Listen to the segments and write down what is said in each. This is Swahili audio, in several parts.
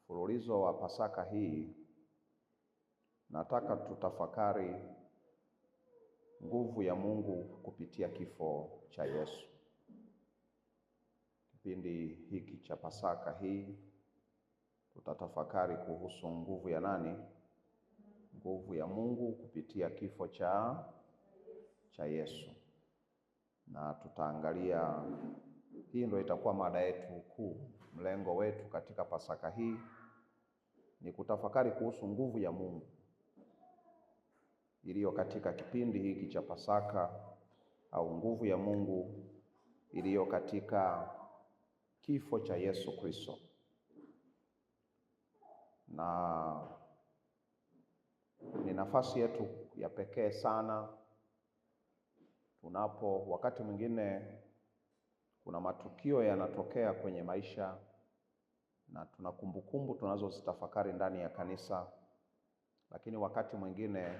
Mfululizo wa Pasaka hii nataka tutafakari nguvu ya Mungu kupitia kifo cha Yesu. Kipindi hiki cha Pasaka hii tutatafakari kuhusu nguvu ya nani? Nguvu ya Mungu kupitia kifo cha Yesu. Na tutaangalia, hii ndio itakuwa mada yetu kuu. Mlengo wetu katika Pasaka hii ni kutafakari kuhusu nguvu ya Mungu iliyo katika kipindi hiki cha Pasaka, au nguvu ya Mungu iliyo katika kifo cha Yesu Kristo. Na ni nafasi yetu ya pekee sana wakati mwingine kuna matukio yanatokea kwenye maisha na tuna kumbukumbu tunazozitafakari ndani ya kanisa, lakini wakati mwingine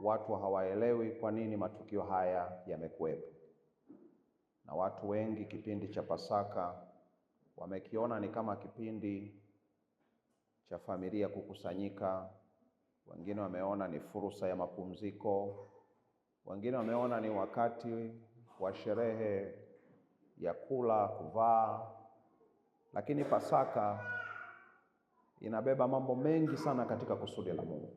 watu hawaelewi kwa nini matukio haya yamekuwepo. Na watu wengi kipindi cha Pasaka wamekiona ni kama kipindi cha familia kukusanyika, wengine wameona ni fursa ya mapumziko, wengine wameona ni wakati wa sherehe ya kula, kuvaa. Lakini Pasaka inabeba mambo mengi sana katika kusudi la Mungu.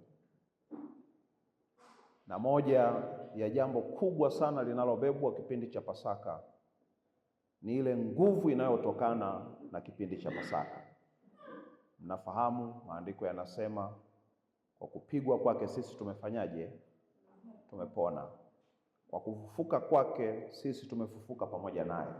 Na moja ya jambo kubwa sana linalobebwa kipindi cha Pasaka ni ile nguvu inayotokana na kipindi cha Pasaka. Mnafahamu maandiko yanasema kwa kupigwa kwake sisi tumefanyaje? Tumepona. Kwa kufufuka kwake sisi tumefufuka pamoja naye.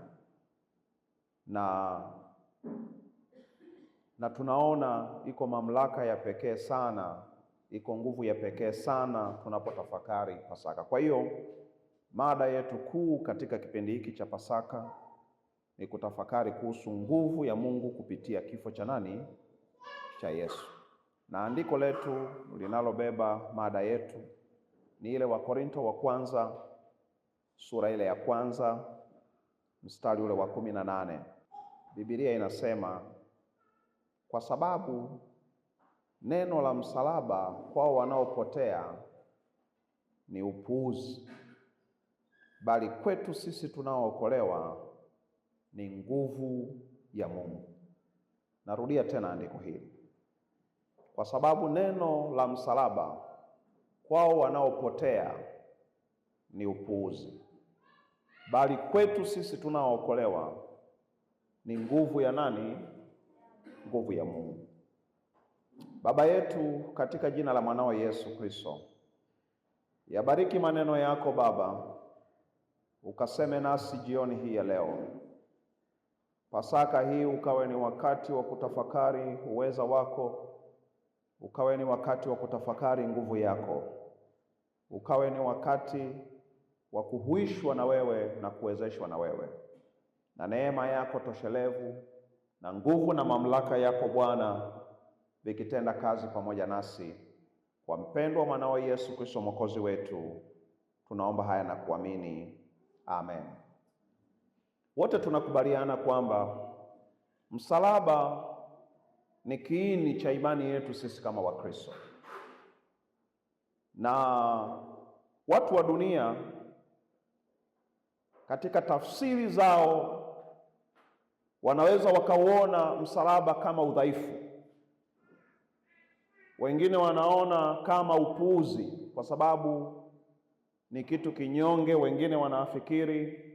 Na tunaona iko mamlaka ya pekee sana, iko nguvu ya pekee sana tunapotafakari Pasaka. Kwa hiyo mada yetu kuu katika kipindi hiki cha Pasaka ni kutafakari kuhusu nguvu ya Mungu kupitia kifo cha nani? Cha Yesu. Na andiko letu linalobeba mada yetu ni ile Wakorintho wa kwanza sura ile ya kwanza mstari ule wa 18. Biblia inasema, kwa sababu neno la msalaba kwao wanaopotea ni upuuzi, bali kwetu sisi tunaookolewa ni nguvu ya Mungu. Narudia tena andiko hili. Kwa sababu neno la msalaba kwao wanaopotea ni upuuzi, bali kwetu sisi tunaookolewa ni nguvu ya nani? Nguvu ya Mungu. Baba yetu, katika jina la mwanao Yesu Kristo, yabariki maneno yako Baba, ukaseme nasi jioni hii ya leo. Pasaka hii ukawe ni wakati wa kutafakari uweza wako, ukawe ni wakati wa kutafakari nguvu yako, ukawe ni wakati wa kuhuishwa na wewe na kuwezeshwa na wewe, na neema yako toshelevu na nguvu na mamlaka yako Bwana vikitenda kazi pamoja nasi. Kwa mpendwa mwanao Yesu Kristo Mwokozi wetu tunaomba haya na kuamini, amen. Wote tunakubaliana kwamba msalaba ni kiini cha imani yetu sisi kama Wakristo. Na watu wa dunia katika tafsiri zao wanaweza wakauona msalaba kama udhaifu. Wengine wanaona kama upuuzi kwa sababu ni kitu kinyonge. Wengine wanafikiri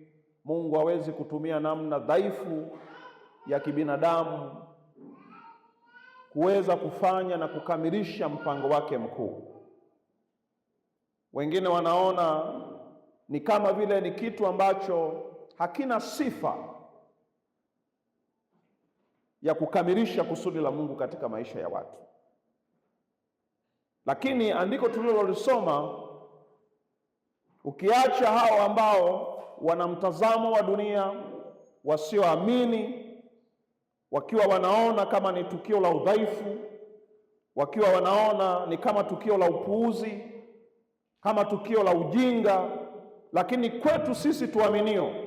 Mungu hawezi kutumia namna dhaifu ya kibinadamu kuweza kufanya na kukamilisha mpango wake mkuu. Wengine wanaona ni kama vile ni kitu ambacho hakina sifa ya kukamilisha kusudi la Mungu katika maisha ya watu. Lakini andiko tulilolisoma, ukiacha hao ambao wana mtazamo wa dunia, wasioamini, wakiwa wanaona kama ni tukio la udhaifu, wakiwa wanaona ni kama tukio la upuuzi, kama tukio la ujinga, lakini kwetu sisi tuaminio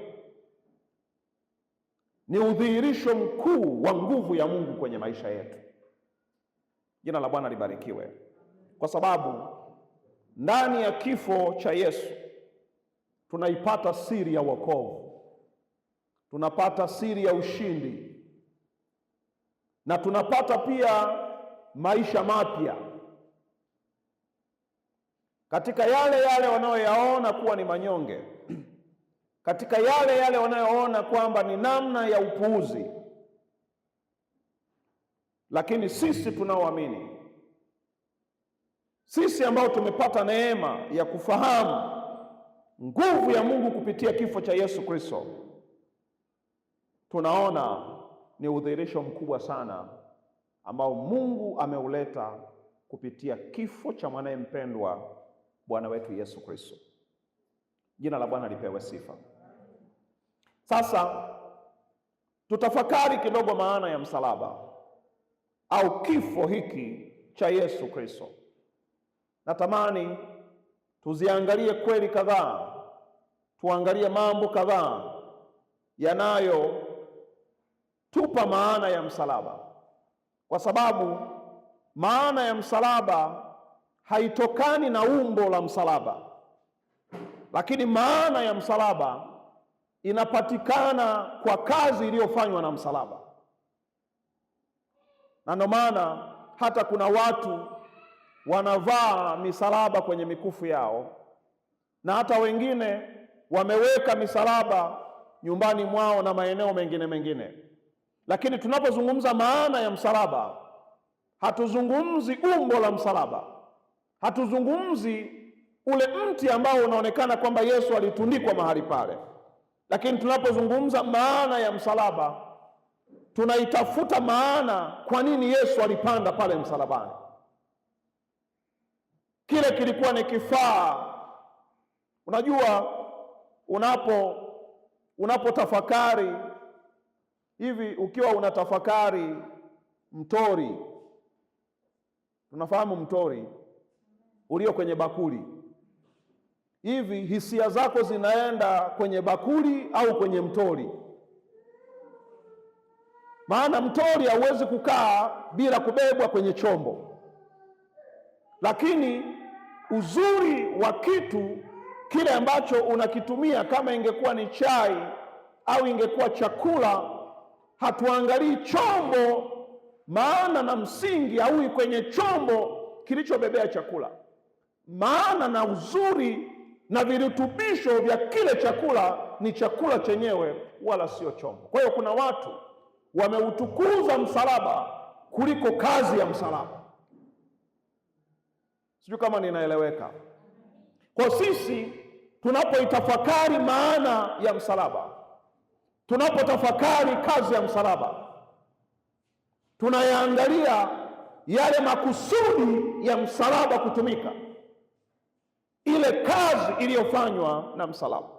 ni udhihirisho mkuu wa nguvu ya Mungu kwenye maisha yetu. Jina la Bwana libarikiwe. Kwa sababu ndani ya kifo cha Yesu tunaipata siri ya wokovu, tunapata siri ya ushindi, na tunapata pia maisha mapya katika yale wanayoyaona kuwa ni manyonge, katika yale wanayoona kwamba ni namna ya upuuzi. Lakini sisi tunaoamini, sisi ambao tumepata neema ya kufahamu nguvu ya Mungu kupitia kifo cha Yesu Kristo, tunaona ni udhihirisho mkubwa sana ambao Mungu ameuleta kupitia kifo cha mwanaye mpendwa, Bwana wetu Yesu Kristo. Jina la Bwana lipewe sifa. Sasa tutafakari kidogo maana ya msalaba au kifo hiki cha Yesu Kristo. Natamani tuziangalie kweli kadhaa, tuangalie mambo kadhaa yanayotupa maana ya msalaba, kwa sababu maana ya msalaba haitokani na umbo la msalaba, lakini maana ya msalaba inapatikana kwa kazi iliyofanywa na msalaba. Na ndio maana hata kuna watu wanavaa misalaba kwenye mikufu yao, na hata wengine wameweka misalaba nyumbani mwao na maeneo mengine. Lakini tunapozungumza maana ya msalaba, hatuzungumzi umbo la msalaba, hatuzungumzi ule mti ambao unaonekana kwamba Yesu alitundikwa mahali pale. Lakini tunapozungumza maana ya msalaba, tunaitafuta maana, kwa nini Yesu alipanda pale msalabani. Kile kilikuwa ni kifaa. Unajua, unapotafakari hivi, ukiwa unatafakari mtori, tunafahamu mtori ulio kwenye bakuli, hivi hisia zako zinaenda kwenye bakuli au kwenye mtori? Maana mtori hauwezi kukaa bila kubebwa kwenye chombo. Lakini uzuri wa kitu kile ambacho unakitumia, kama ingekuwa ni chai au ingekuwa chakula, hatuangalii chombo, maana na msingi haui kwenye chombo kilichobebea chakula. Maana na uzuri na virutubisho vya kile chakula ni chakula chenyewe, wala sio chombo. Kwa hiyo kuna watu wameutukuza msalaba kuliko kazi ya msalaba. Sijui kama ninaeleweka. Kwa sisi tunapoitafakari maana ya msalaba, tunapotafakari kazi ya msalaba, tunayaangalia yale makusudi ya msalaba kutumika, ile kazi iliyofanywa na msalaba.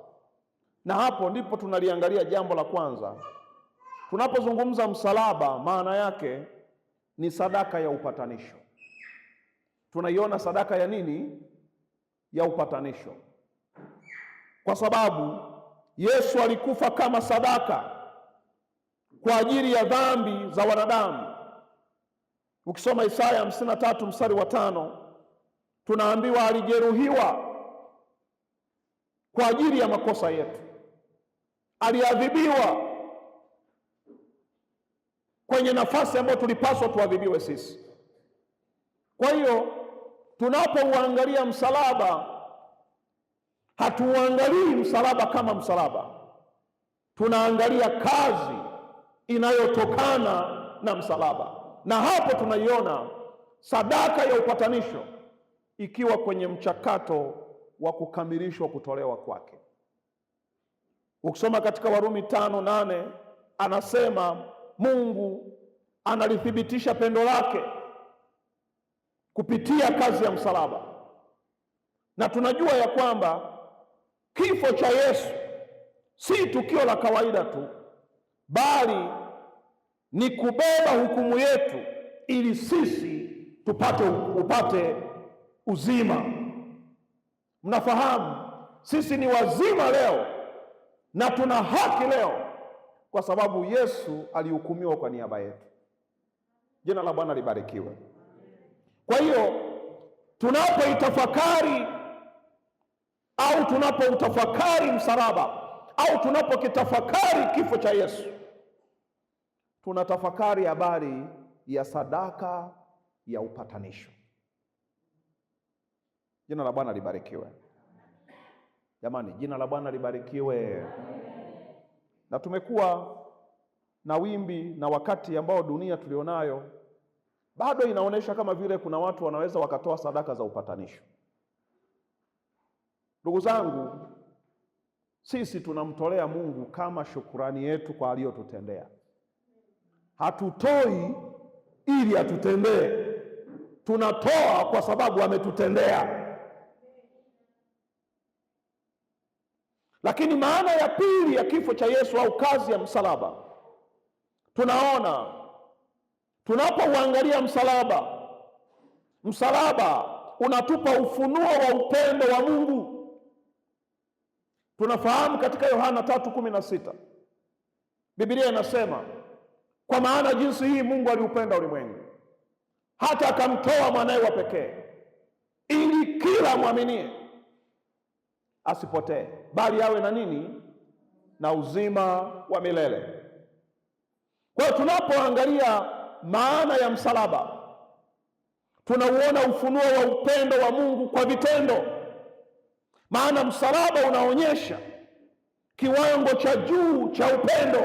Na hapo ndipo tunaliangalia jambo la kwanza. Tunapozungumza msalaba, maana yake ni sadaka ya upatanisho. Tunaiona sadaka ya nini? Ya upatanisho. Kwa sababu Yesu alikufa kama sadaka kwa ajili ya dhambi za wanadamu. Ukisoma Isaya 53 mstari wa 5, tunaambiwa alijeruhiwa kwa ajili ya makosa yetu, aliadhibiwa kwenye nafasi ambayo tulipaswa tuadhibiwe sisi. Kwa hiyo tunapouangalia msalaba, hatuangalii msalaba kama msalaba, tunaangalia kazi inayotokana na msalaba. Na hapo tunaiona sadaka ya upatanisho ikiwa kwenye mchakato wa kukamilishwa kutolewa kwake. Ukisoma katika Warumi 5:8 anasema Mungu analithibitisha pendo lake kupitia kazi ya msalaba. Na tunajua ya kwamba kifo cha Yesu si tukio la kawaida tu, bali ni kubeba hukumu yetu ili sisi upate uzima. Mnafahamu sisi ni wazima leo na tuna haki leo kwa sababu Yesu alihukumiwa kwa niaba yetu. Jina la Bwana libarikiwe. Kwa hiyo tunapoitafakari au tunapoutafakari msalaba au tunapokitafakari kifo cha Yesu, tunatafakari habari ya sadaka ya upatanisho. Jina la Bwana libarikiwe. Jamani, jina la Bwana libarikiwe. Na tumekuwa na wimbi na wakati ambao dunia tulionayo bado inaonyesha kama vile kuna watu wanaweza wakatoa sadaka za upatanisho. Ndugu zangu, sisi tunamtolea Mungu kama shukurani yetu kwa aliyotutendea. Hatutoi ili atutendee, tunatoa kwa sababu ametutendea. Lakini maana ya pili ya kifo cha Yesu au kazi ya msalaba, tunaona tunapouangalia msalaba unatupa ufunuo wa upendo wa Mungu. Tunafahamu katika Yohana 3:16 Biblia inasema, kwa maana jinsi hii Mungu aliupenda ulimwengu hata akamtoa mwanae wa pekee, ili kila mwaminie asipotee, bali awe na nini? Na uzima wa milele. Kwa hiyo tunapoangalia maana ya msalaba, tunauona ufunuo wa upendo wa Mungu kwa vitendo. Maana msalaba unaonyesha kiwango cha juu cha upendo,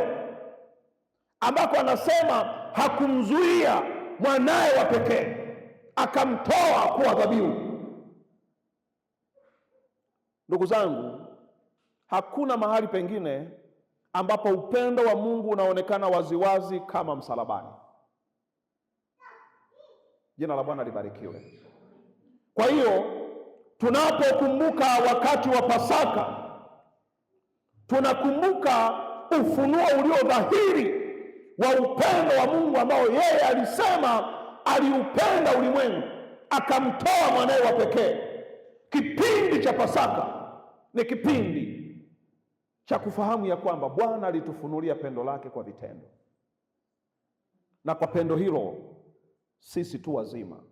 ambako anasema hakumzuia mwanae wa pekee, akamtoa kuwa dhabihu. Ndugu zangu, hakuna mahali pengine ambapo upendo wa Mungu unaonekana waziwazi kama msalabani. Jina la Bwana libarikiwe. Kwa hiyo tunapokumbuka wakati wa Pasaka, tunakumbuka ufunuo ulio dhahiri wa upendo wa Mungu ambao yeye alisema aliupenda ulimwengu akamtoa mwanae wa pekee. Kipindi cha Pasaka ni kipindi cha kufahamu ya kwamba Bwana alitufunulia pendo lake kwa vitendo, na kwa pendo hilo sisi tu wazima,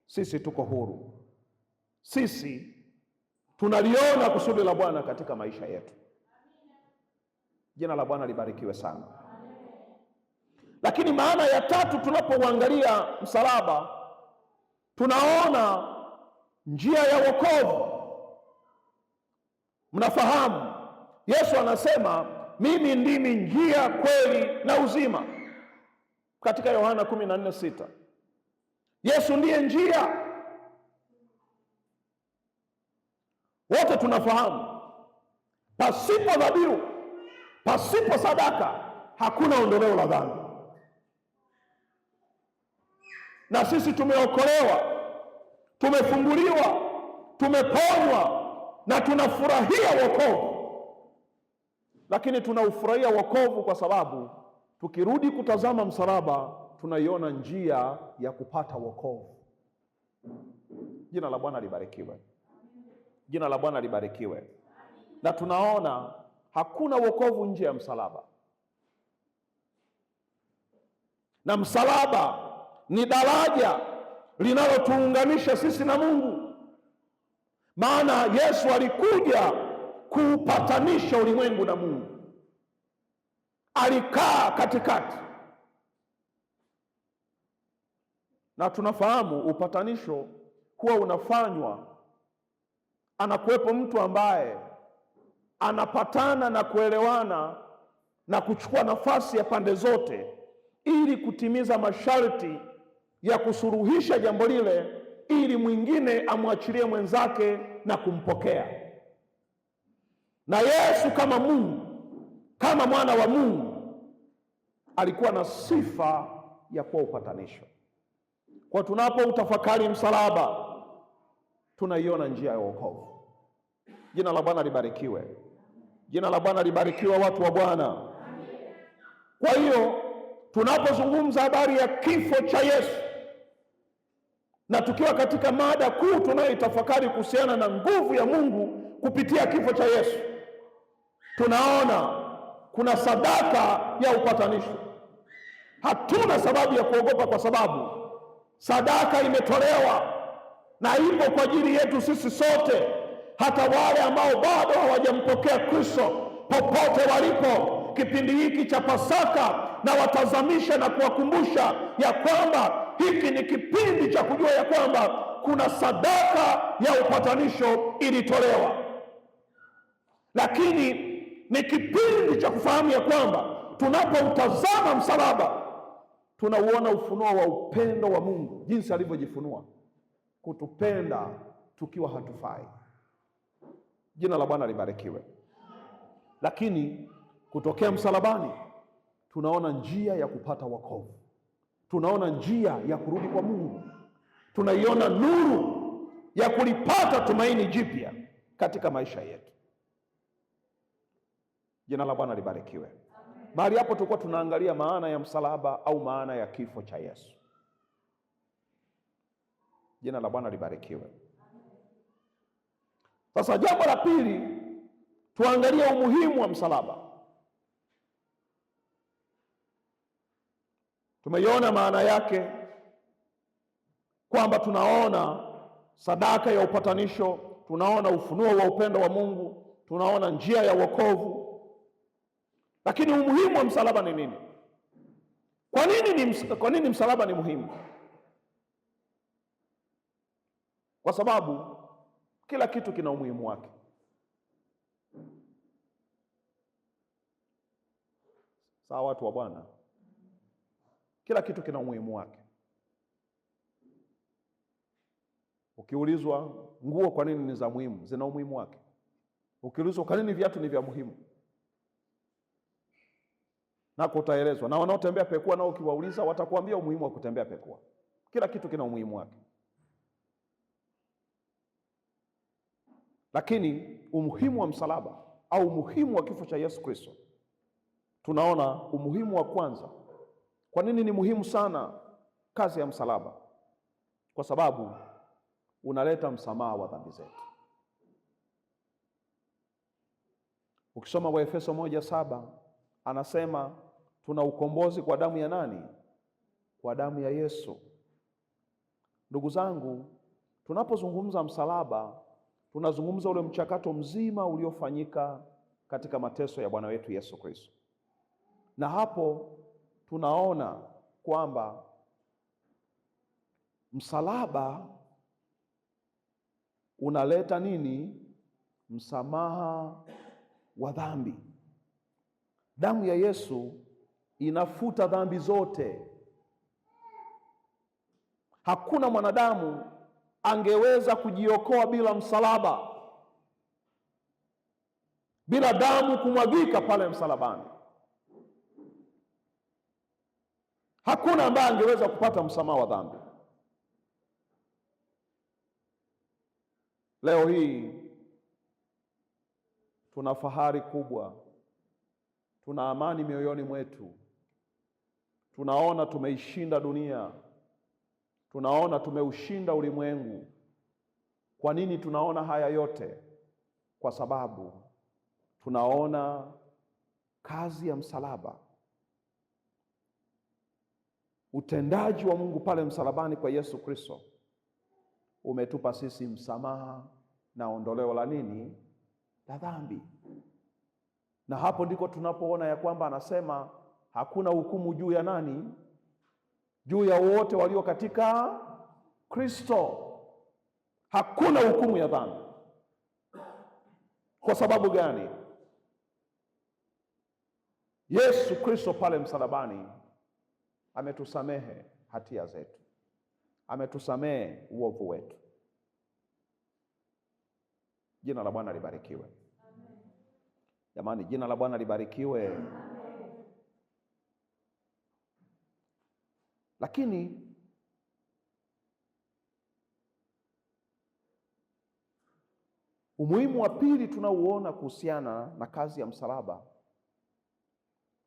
sisi tuko huru, sisi tunaliona kusudi la Bwana katika maisha yetu. Jina la Bwana libarikiwe sana. Lakini maana ya tatu, tunapouangalia msalaba, tunaona njia ya wokovu. Mnafahamu Yesu anasema, mimi ndimi njia, kweli na uzima, katika Yohana 14:6. Yesu ndiye njia. Wote tunafahamu pasipo dhabihu, pasipo sadaka, hakuna ondoleo la dhambi. Na sisi tumeokolewa, tumefunguliwa, tumeponywa na tunafurahia wokovu. Lakini tunaufurahia wokovu kwa sababu tukirudi kutazama msalaba, tunaiona njia ya kupata wokovu. Jina la Bwana libarikiwe. Jina la Bwana libarikiwe. Na tunaona hakuna wokovu nje ya msalaba, na msalaba ni daraja linalotuunganisha sisi na Mungu. Maana Yesu alikuja kuupatanisha ulimwengu na Mungu, alikaa katikati. Na tunafahamu upatanisho huwa unafanywa, anakuwepo mtu ambaye anapatana na kuelewana na kuchukua nafasi ya pande zote ili kutimiza masharti ya kusuluhisha jambo lile, ili mwingine amwachilie mwenzake na kumpokea. Na Yesu kama Mungu, kama mwana wa Mungu, alikuwa na sifa ya kuwa upatanisho. Kwa tunapoutafakari msalaba, tunaiona njia ya wokovu. Jina la Bwana libarikiwe. Jina la Bwana libarikiwe, watu wa Bwana. Kwa hiyo tunapozungumza habari ya kifo cha Yesu, na tukiwa katika mada kuu tunayoitafakari kuhusiana na nguvu ya Mungu kupitia kifo cha Yesu, tunaona kuna sadaka ya upatanisho. Hatuna sababu ya kuogopa, kwa sababu Sadaka imetolewa na ipo kwa ajili yetu sisi sote, hata wale ambao bado hawajampokea Kristo. Popote walipo, kipindi hiki cha Pasaka na watazamisha na kuwakumbusha ya kwamba hiki ni kipindi cha kujua ya kwamba kuna sadaka ya upatanisho ilitolewa, lakini ni kipindi cha kufahamu ya kwamba tunapoutazama msalaba tunauona ufunuo wa upendo wa Mungu, jinsi alivyojifunua kutupenda tukiwa hatufai. Jina la Bwana libarikiwe. Lakini kutokea msalabani tunaona njia ya kupata wokovu, tunaona njia ya kurudi kwa Mungu, tunaiona nuru ya kulipata tumaini jipya katika maisha yetu. Jina la Bwana libarikiwe. Mahali hapo tulikuwa tunaangalia maana ya msalaba au maana ya kifo cha Yesu. Jina la Bwana libarikiwe. Sasa jambo la pili, tuangalie umuhimu wa msalaba. Tumeiona maana yake kwamba tunaona sadaka ya upatanisho, tunaona ufunuo wa upendo wa Mungu, tunaona njia ya wokovu. Lakini umuhimu wa msalaba ni nini? Kwa nini msalaba ni muhimu? Kwa sababu kila kitu kina umuhimu wake. Sawa, watu wa Bwana? Kila kitu kina umuhimu wake. Ukiulizwa nguo kwa nini ni za muhimu, zina umuhimu wake. Ukiulizwa kwa nini viatu ni vya muhimu, nako utaelezwa. Na wanaotembea pekua nao ukiwauliza watakuambia umuhimu wa kutembea pekua. Kila kitu kina umuhimu wake. Lakini umuhimu wa msalaba au umuhimu wa kifo cha Yesu Kristo, tunaona umuhimu wa kwanza. Kwa nini ni muhimu sana kazi ya msalaba? Kwa sababu unaleta msamaha wa dhambi zetu. Ukisoma Waefeso 1:7 anasema tuna ukombozi kwa damu ya nani? Kwa damu ya Yesu. Ndugu zangu, tunapozungumza msalaba tunazungumza ule mchakato mzima uliofanyika katika mateso ya Bwana wetu Yesu Kristo. Na hapo tunaona kwamba msalaba unaleta nini? Msamaha wa dhambi. Damu ya Yesu inafuta dhambi zote. Hakuna mwanadamu angeweza kujiokoa bila msalaba, bila damu kumwagika pale msalabani. Hakuna ambaye angeweza kupata msamaha wa dhambi. Leo hii tuna fahari kubwa, tuna amani mioyoni mwetu, tunaona tumeishinda dunia, tunaona tumeushinda ulimwengu. Kwa nini tunaona haya yote? Kwa sababu tunaona kazi ya msalaba, utendaji wa Mungu pale msalabani kwa Yesu Kristo umetupa sisi msamaha na ondoleo la nini? La dhambi. Na hapo ndiko tunapoona ya kwamba anasema hakuna hukumu juu ya nani? Juu ya wote walio katika Kristo. Hakuna hukumu ya dhambi. Kwa sababu gani? Yesu Kristo pale msalabani ametusamehe hatia zetu, ametusamehe uovu wetu. Jina la Bwana libarikiwe. Jamani, jina la Bwana libarikiwe. Lakini umuhimu wa pili tunauona kuhusiana na kazi ya msalaba,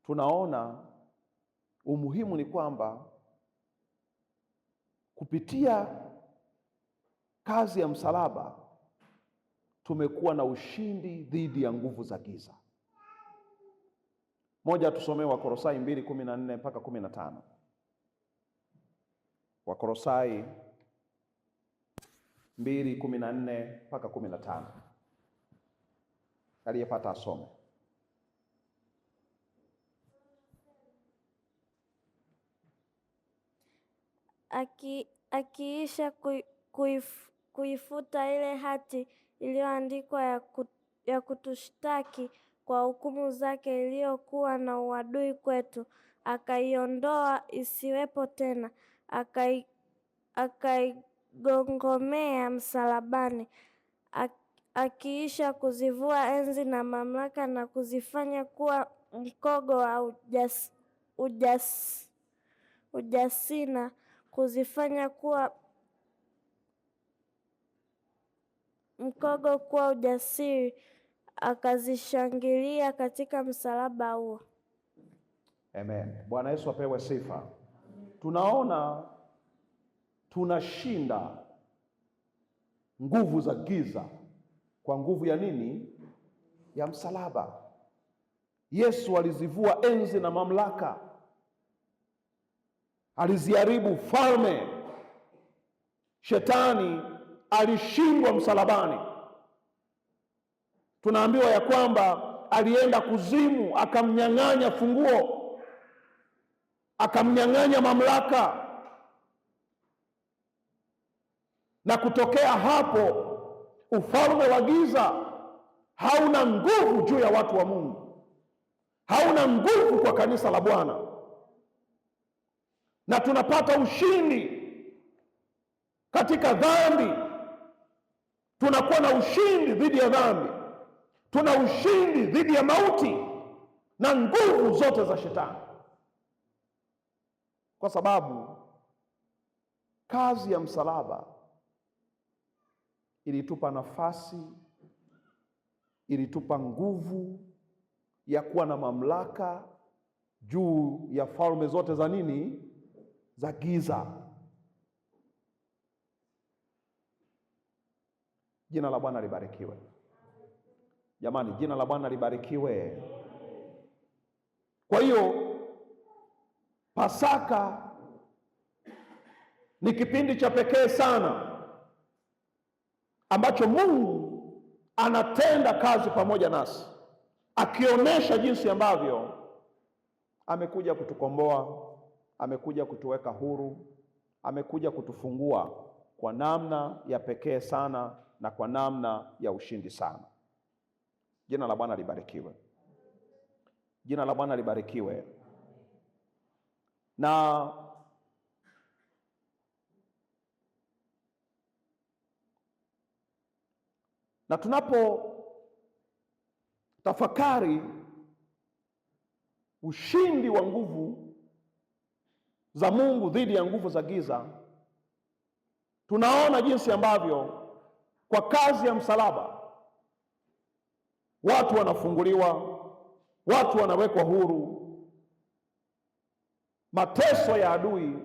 tunaona umuhimu ni kwamba kupitia kazi ya msalaba tumekuwa na ushindi dhidi ya nguvu za giza. Moja, tusomee Wakolosai 2:14 mpaka 15. Wakolosai 2:14 mpaka 15. Aliyepata asome. Akiisha kuifuta ile hati iliyoandikwa ya kutushtaki kwa hukumu zake iliyokuwa na uadui kwetu, akaiondoa isiwepo tena, akaigongomea msalabani. Akiisha kuzivua enzi na mamlaka na kuzifanya kuwa mkogo wa ujasina, kuzifanya kuwa mkogo kuwa ujasiri, akazishangilia katika msalaba huo. Amen. Bwana Yesu apewe sifa. Tunaona tunashinda nguvu za giza kwa nguvu ya nini? Ya msalaba. Yesu alizivua enzi na mamlaka, aliziharibu falme. Shetani alishindwa msalabani. Tunaambiwa ya kwamba alienda kuzimu, akamnyang'anya funguo, akamnyang'anya mamlaka, na kutokea hapo ufalme wa giza hauna nguvu juu ya watu wa Mungu, hauna nguvu kwa kanisa la Bwana, na tunapata ushindi katika dhambi. Tunakuwa na ushindi dhidi ya dhambi, tuna ushindi dhidi ya mauti na nguvu zote za shetani, kwa sababu kazi ya msalaba ilitupa nafasi, ilitupa nguvu ya kuwa na mamlaka juu ya falme zote za nini? Za giza. Jina la Bwana libarikiwe. Jamani, jina la Bwana libarikiwe. Kwa hiyo Pasaka ni kipindi cha pekee sana ambacho Mungu anatenda kazi pamoja nasi, akionyesha jinsi ambavyo amekuja kutukomboa, amekuja kutuweka huru, amekuja kutufungua kwa namna ya pekee sana na kwa namna ya ushindi sana. Jina la Bwana libarikiwe. Jina la Bwana libarikiwe. Na tunapo tafakari ushindi wa nguvu za Mungu dhidi ya nguvu za giza, tunaona jinsi ambavyo kwa kazi ya msalaba watu wanafunguliwa, watu wanawekwa huru. Mateso ya adui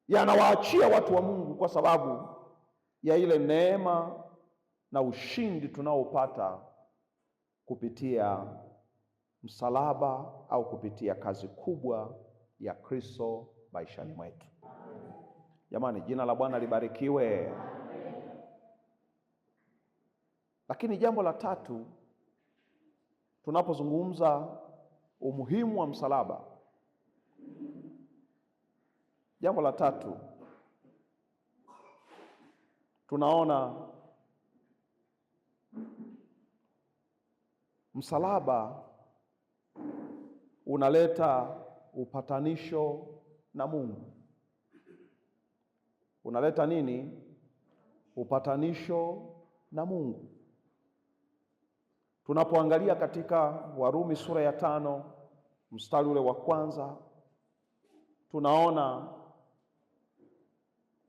yanawaachia watu wa Mungu kwa sababu ya ile neema na ushindi tunaopata kupitia msalaba au kupitia kazi kubwa ya Kristo maishani mwetu. Jamani, jina la Bwana libarikiwe. Lakini jambo la tatu, tunapozungumza umuhimu wa msalaba, jambo la tatu tunaona msalaba unaleta upatanisho na Mungu. Unaleta nini? Upatanisho na Mungu. Tunapoangalia katika Warumi sura ya 5 mstari ule wa kwanza, tunaona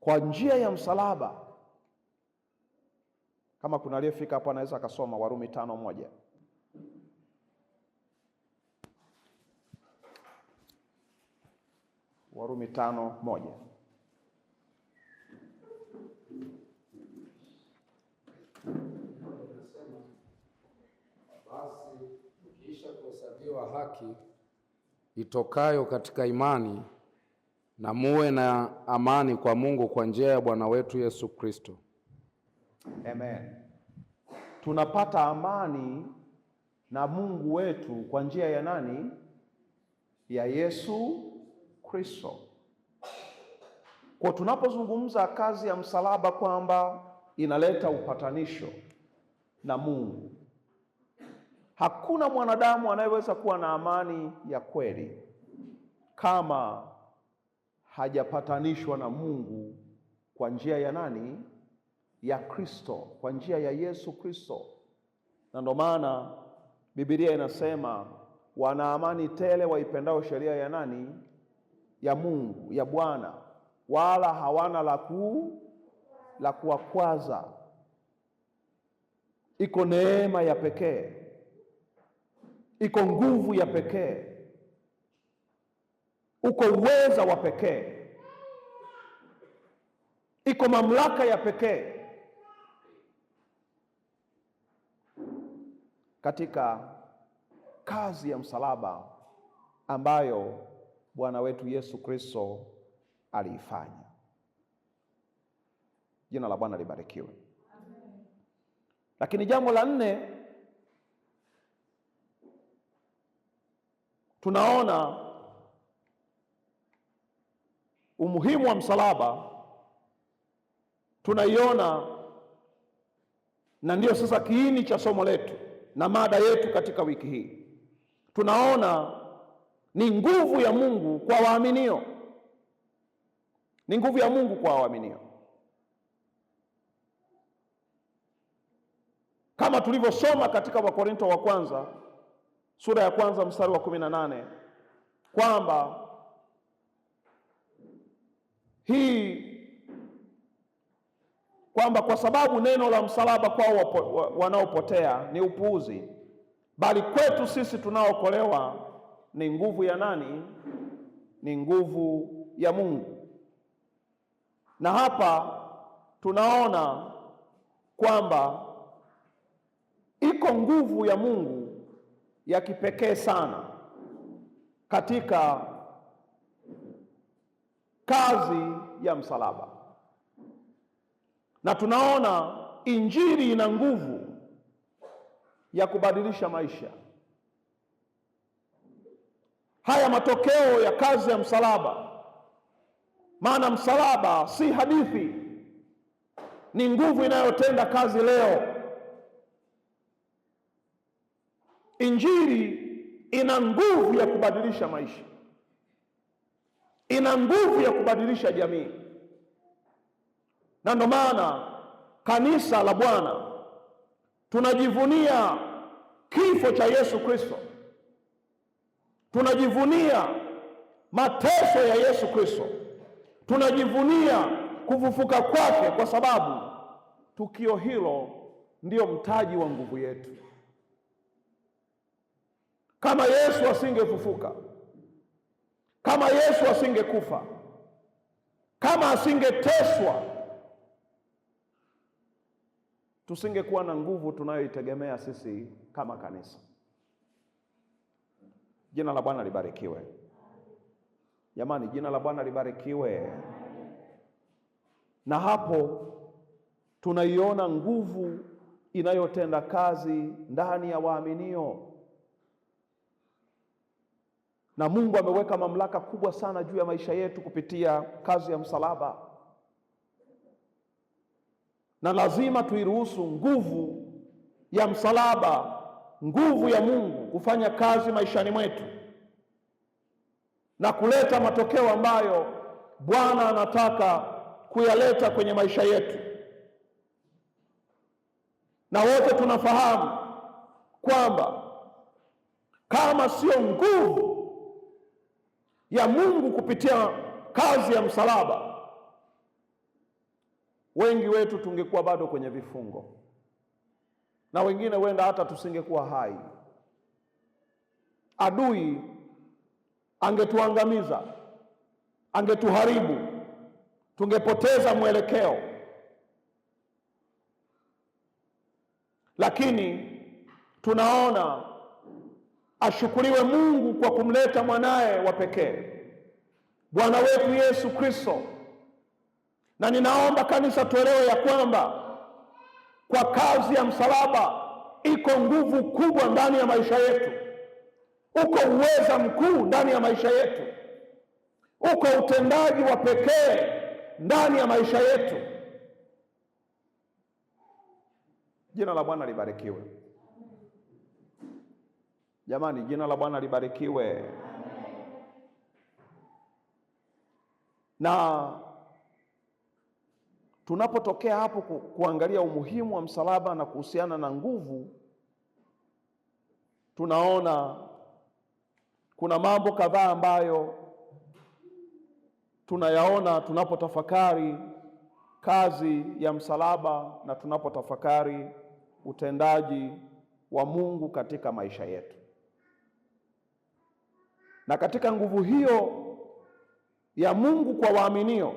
kwa njia ya msalaba, kama kuna aliyefika hapo anaweza akasoma Warumi 5:1. Warumi 5:1. Basi tukiisha kuhesabiwa haki itokayo katika imani, na muwe na amani kwa Mungu kwa njia ya Bwana wetu Yesu Kristo. Amen. Tunapata amani na Mungu wetu kwa njia ya nani? Ya Yesu Kristo. Kwa tunapozungumza kazi ya msalaba kwamba inaleta upatanisho na Mungu, hakuna mwanadamu anayeweza kuwa na amani ya kweli kama hajapatanishwa na Mungu kwa njia ya nani? Ya Kristo, kwa njia ya Yesu Kristo. Na ndio maana Biblia inasema wana amani tele waipendao sheria ya nani? Ya Mungu, ya Bwana, wala hawana la kuwakwaza. Iko neema ya pekee, iko nguvu ya pekee, uko uweza wa pekee, iko mamlaka ya pekee katika kazi ya msalaba ambayo Bwana wetu Yesu Kristo aliifanya. Jina la Bwana libarikiwe. Lakini jambo la 4, tunaona umuhimu wa msalaba, tunaiona, na ndio sasa kiini cha somo letu na mada yetu katika wiki hii. Tunaona ni nguvu ya Mungu kwa waaminio, ni nguvu ya Mungu kwa waaminio, kama tulivyosoma katika Wakorintho wa kwanza sura ya kwanza mstari wa 18 kwamba kwamba kwa sababu neno la msalaba kwao wanaopotea ni upuuzi, bali kwetu sisi tunaokolewa ni nguvu ya nani? Ni nguvu ya Mungu. Na hapa tunaona kwamba iko nguvu ya Mungu ya kipekee sana katika kazi ya msalaba, na tunaona Injili ina nguvu ya kubadilisha maisha. Haya matokeo ya kazi ya msalaba, maana msalaba si hadithi, ni nguvu inayotenda kazi leo. Injili ina nguvu ya kubadilisha maisha, ina nguvu ya kubadilisha jamii. Na ndio maana kanisa la Bwana tunajivunia kifo cha Yesu Kristo, tunajivunia mateso ya Yesu Kristo, tunajivunia kufufuka kwake, kwa sababu tukio hilo ndio mtaji wa nguvu yetu. Kama Yesu asingefufuka, kama Yesu asingekufa, kama asingeteswa, tusingekuwa na nguvu tunayoitegemea sisi kama kanisa. Jina la Bwana libarikiwe. Jamani, jina la Bwana libarikiwe. Na hapo tunaiona nguvu inayotenda kazi ndani ya waaminio, na Mungu ameweka mamlaka kubwa sana juu ya maisha yetu kupitia kazi ya msalaba, na lazima tuiruhusu nguvu ya msalaba, nguvu ya Mungu kufanya kazi maishani mwetu na kuleta matokeo ambayo Bwana anataka kuyaleta kwenye maisha yetu. Na wote tunafahamu kwamba kama sio nguvu ya Mungu kupitia kazi ya msalaba, wengi wetu tungekuwa bado kwenye vifungo, na wengine wenda hata tusingekuwa hai. Adui angetuangamiza, angetuharibu, tungepoteza mwelekeo. Lakini tunaona ashukuriwe Mungu kwa kumleta mwanaye wa pekee Bwana wetu Yesu Kristo. Na ninaomba kanisa tuelewe ya kwamba kwa kazi ya msalaba iko nguvu kubwa ndani ya maisha yetu, uko uweza mkuu ndani ya maisha yetu, uko utendaji wa pekee ndani ya maisha yetu. Jina la Bwana libarikiwe. Jamani, jina la Bwana libarikiwe. Na tunapotokea hapo kuangalia umuhimu wa msalaba na kuhusiana na nguvu, tunaona kuna mambo kadhaa ambayo tunayaona tunapotafakari kazi ya msalaba na tunapotafakari utendaji wa Mungu katika maisha yetu. Na katika nguvu hiyo ya Mungu kwa waaminio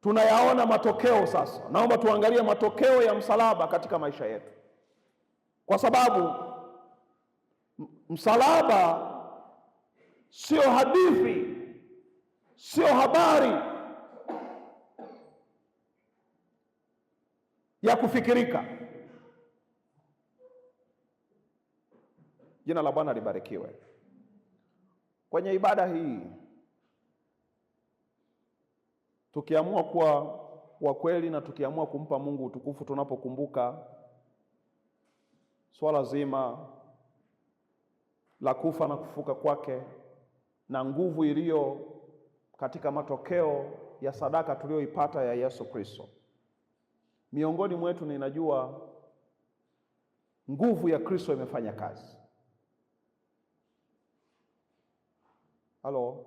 tunayaona matokeo sasa. Naomba tuangalie matokeo ya msalaba katika maisha yetu, kwa sababu msalaba sio hadithi, sio habari ya kufikirika. Jina la Bwana libarikiwe. Kwenye ibada hii tukiamua kuwa wa kweli na tukiamua kumpa Mungu utukufu tunapokumbuka swala zima la kufa na kufuka kwake na nguvu iliyo katika matokeo ya sadaka tuliyoipata ya Yesu Kristo. Miongoni mwetu ninajua nguvu ya Kristo imefanya kazi. Halo?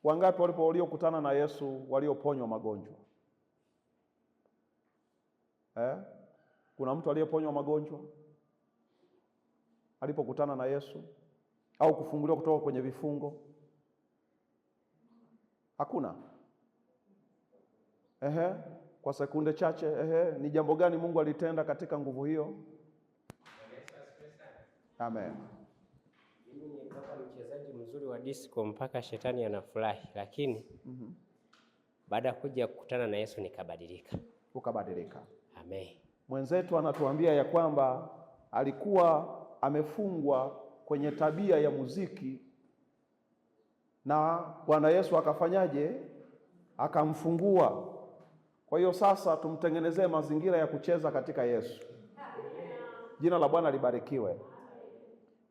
Wangapi waliokutana na Yesu walioponywa magonjwa? Kuna mtu aliyeponywa magonjwa alipokutana na Yesu au kufunguliwa kutoka kwenye vifungo? Hakuna. Kwa sekunde chache, ni jambo gani Mungu alitenda katika nguvu hiyo? Amen. Mimi ni kama mchezaji mzuri wa disco mpaka shetani anafurahi, lakini baada ya kuja kukutana na Yesu nikabadilika. Ukabadilika. Amen. Mwenzetu anatuambia ya kwamba alikuwa amefungwa kwenye tabia ya muziki na Bwana Yesu akafanyaje? Akamfungua. Kwa hiyo sasa tumtengenezee mazingira ya kucheza katika Yesu. Jina la Bwana libarikiwe.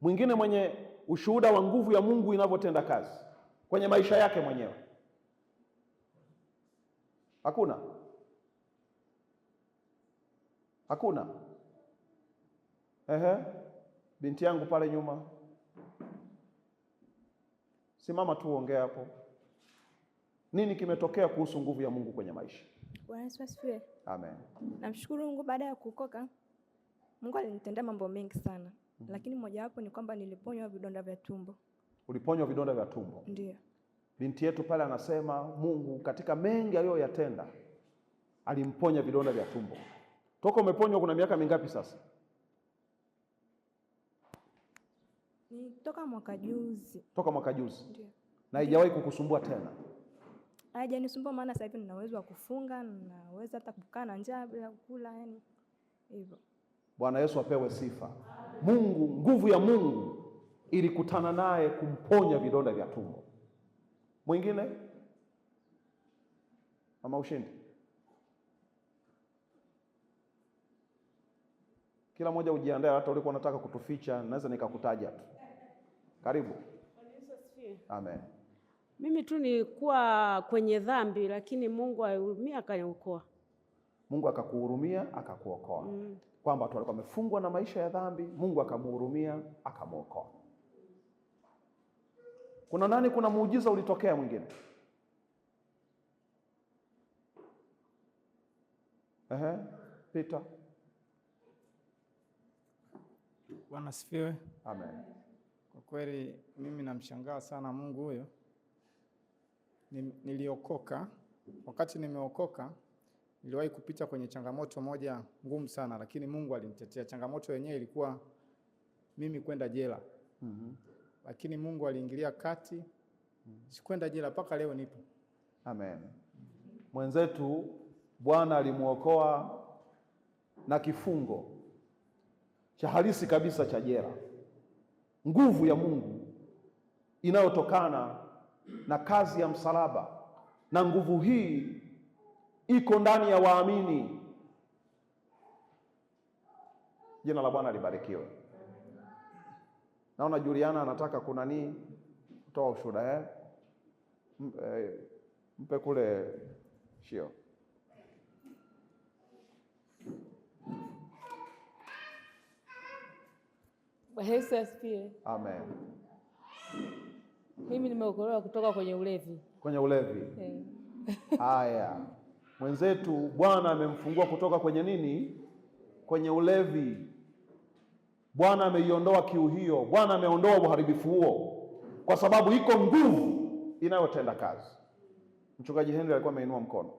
Mwingine mwenye ushuhuda wa nguvu ya Mungu inavyotenda kazi kwenye maisha yake mwenyewe? Hakuna. Hakuna. Binti yangu pale nyuma, simama tu ongea hapo. Nini kimetokea kuhusu nguvu ya Mungu kwenye maisha? Bwana Yesu asifiwe. Amen. Namshukuru Mungu, baada ya kuokoka Mungu alinitendea mambo mengi sana. Lakini mojawapo ni kwamba niliponywa vidonda vya tumbo. Uliponywa vidonda vya tumbo? Ndio. Binti yetu pale anasema Mungu katika mengi aliyoyatenda alimponya vidonda vya tumbo. Toka umeponywa kuna miaka mingapi sasa? Ni toka mwaka juzi. Toka mwaka juzi? Ndio. Na haijawahi kukusumbua tena? Haijanisumbua, maana sasa hivi nina uwezo wa kufunga, naweza hata kukaa na njaa bila kula, yani hivyo. Bwana Yesu apewe sifa. Mungu, nguvu ya Mungu ilikutana naye kumponya vidonda vya tumbo. Mwingine? Mama Ushindi. Kila mmoja ujiandae, hata ulikuwa unataka kutuficha naweza nikakutaja tu. Karibu. Amen. Mimi tu nilikuwa kwenye dhambi, lakini Mungu alihurumia akaniokoa. Mungu akakuhurumia akakuokoa. Kwamba watu walikuwa wamefungwa na maisha ya dhambi, Mungu akamhurumia akamwokoa. Kuna nani, kuna muujiza ulitokea mwingine? Peter. Bwana asifiwe. Amen. Kwa kweli mimi namshangaa sana Mungu huyo. Niliokoka. Wakati nimeokoka niliwahi kupita kwenye changamoto moja ngumu sana, lakini Mungu alinitetea. Changamoto yenyewe ilikuwa mimi kwenda jela. Lakini Mungu aliingilia kati Sikwenda jela, mpaka leo nipo. Amen. Mwenzetu Bwana alimuokoa na kifungo cha halisi kabisa cha jela. Nguvu ya Mungu inayotokana na kazi ya msalaba, na nguvu hii iko ndani ya waamini. Jina la Bwana libarikiwe. Naona Juliana anataka kunani kutoa ushuhuda mpe kule shio. Yesu asifiwe. Amen. Mimi nimeokolewa kutoka kwenye ulevi. Kwenye ulevi? Haya. Mwenzetu Bwana amemfungua kutoka kwenye nini? Kwenye ulevi. Bwana ameiondoa kiu hiyo. Bwana ameondoa uharibifu huo, kwa sababu iko nguvu inayotenda kazi. Mchungaji Henry alikuwa ameinua mkono.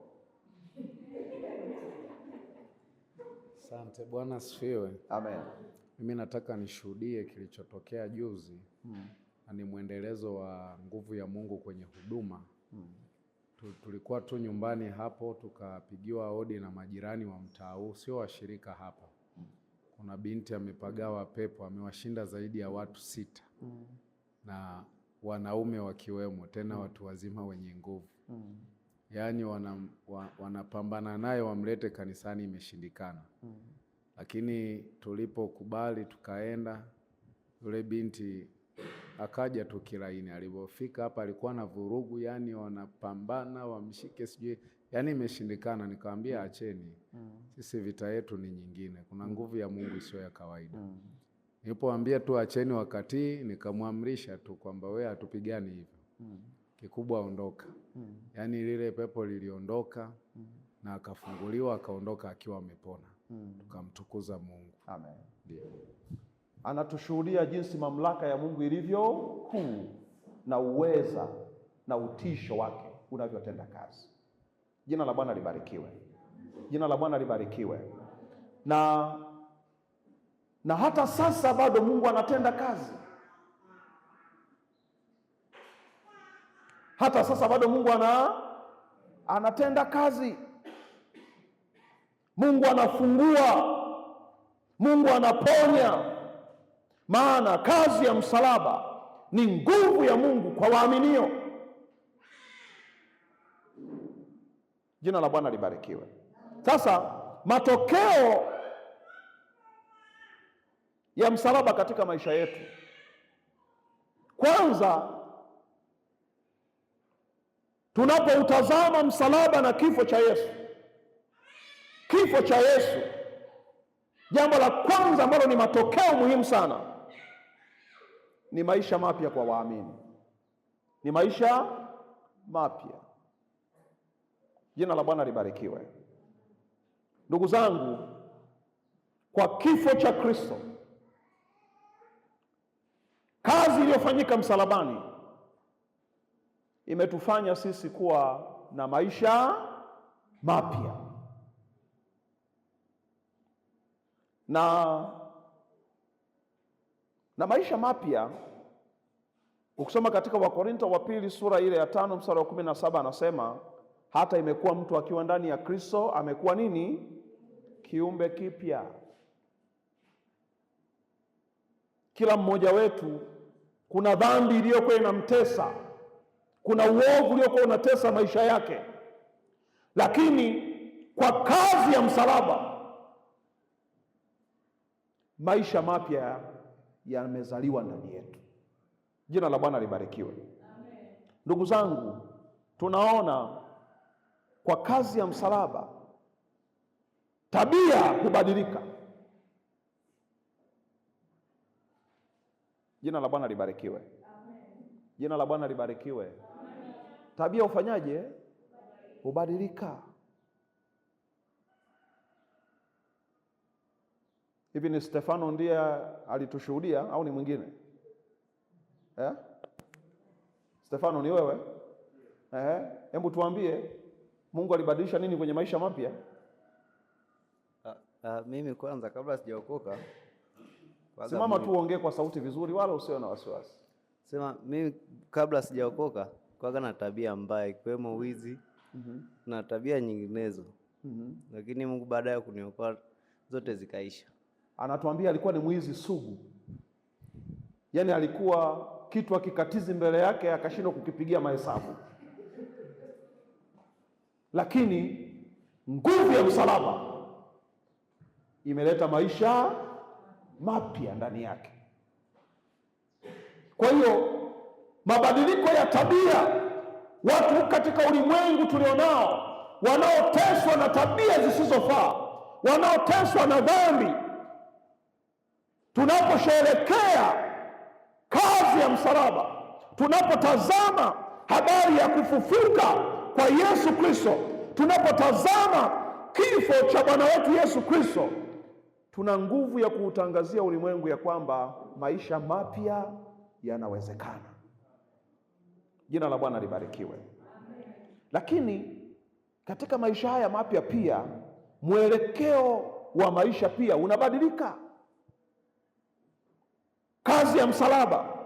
Asante. Bwana asifiwe. Amen. Mimi nataka nishuhudie kilichotokea juzi. Na ni mwendelezo wa nguvu ya Mungu kwenye huduma. Tulikuwa tu nyumbani hapo, tukapigiwa hodi na majirani wa mtaa huu, sio washirika hapa. Kuna binti amepagawa pepo, amewashinda zaidi ya watu 6. Na wanaume wakiwemo, tena watu wazima wenye nguvu. Yaani wanapambana naye wamlete kanisani, imeshindikana. Lakini tulipokubali tukaenda, yule binti akaja tu kilaini. Alipofika hapa alikuwa na vurugu, yani wanapambana wamshike sijui, yani imeshindikana. Nikamwambia acheni. Sisi vita yetu ni nyingine. Kuna nguvu ya Mungu sio ya kawaida. Nilipoambia tu acheni wakati, nikamwamrisha tu kwamba wewe hatupigani hivyo. Kikubwa ondoka. Yani lile pepo liliondoka na akafunguliwa, akaondoka akiwa amepona. Tukamtukuza Mungu. Amen. Ndio. Anatushuhudia jinsi mamlaka ya Mungu ilivyo kuu na uweza na utisho wake unavyotenda kazi. Jina la Bwana libarikiwe. Jina la Bwana libarikiwe. Na hata sasa bado Mungu anatenda kazi. Hata sasa bado Mungu anatenda kazi. Mungu anafungua. Mungu anaponya. Maana kazi ya msalaba ni nguvu ya Mungu kwa waaminio. Jina la Bwana libarikiwe. Sasa matokeo ya msalaba katika maisha yetu, kwanza tunapoutazama msalaba na kifo cha Yesu, kifo cha Yesu, jambo la kwanza ambalo ni matokeo muhimu sana ni maisha mapya kwa waamini. Ni maisha mapya. Jina la Bwana libarikiwe. Ndugu zangu, kwa kifo cha Kristo, kazi iliyofanyika msalabani imetufanya sisi kuwa na maisha mapya. Na maisha mapya, ukisoma katika Wakorintho wa pili sura ile ya 5 mstari wa 17 anasema, hata imekuwa mtu akiwa ndani ya Kristo amekuwa nini? Kiumbe kipya. Kila mmoja wetu kuna dhambi iliyokuwa inamtesa, kuna uovu uliokuwa unatesa maisha yake, lakini kwa kazi ya msalaba maisha mapya yamezaliwa ndani yetu. Jina la Bwana libarikiwe. Amen. Ndugu zangu, tunaona kwa kazi ya msalaba tabia hubadilika. Jina la Bwana libarikiwe. Amen. Jina la Bwana libarikiwe. Amen. Tabia ufanyaje? Hubadilika. Hivi ni Stefano ndiye alitushuhudia au ni mwingine? Stefano ni wewe? Hebu tuambie Mungu alibadilisha nini kwenye maisha mapya? Mimi kwanza kabla sijaokoka. Simama tu uongee kwa sauti vizuri wala usiwe na wasiwasi. Sema mimi kabla sijaokoka kwaga na tabia mbaya ikiwemo wizi na tabia nyinginezo. Lakini Mungu baada ya kuniokoa zote zikaisha. Anatuambia alikuwa ni mwizi sugu. Yaani alikuwa kitu akikatizi mbele yake akashindwa kukipigia mahesabu. Lakini nguvu ya msalaba imeleta maisha mapya ndani yake. Kwa hiyo mabadiliko ya tabia, watu katika ulimwengu tulionao wanaoteswa na tabia zisizofaa, wanaoteswa na dhambi, tunaposherehekea kazi ya msalaba, tunapotazama habari ya kufufuka kwa Yesu Kristo, tunapotazama kifo cha Bwana wetu Yesu Kristo, tuna nguvu ya kuutangazia ulimwengu ya kwamba maisha mapya yanawezekana. Jina la Bwana libarikiwe. Lakini katika maisha haya mapya pia mwelekeo wa maisha pia unabadilika. Kazi ya msalaba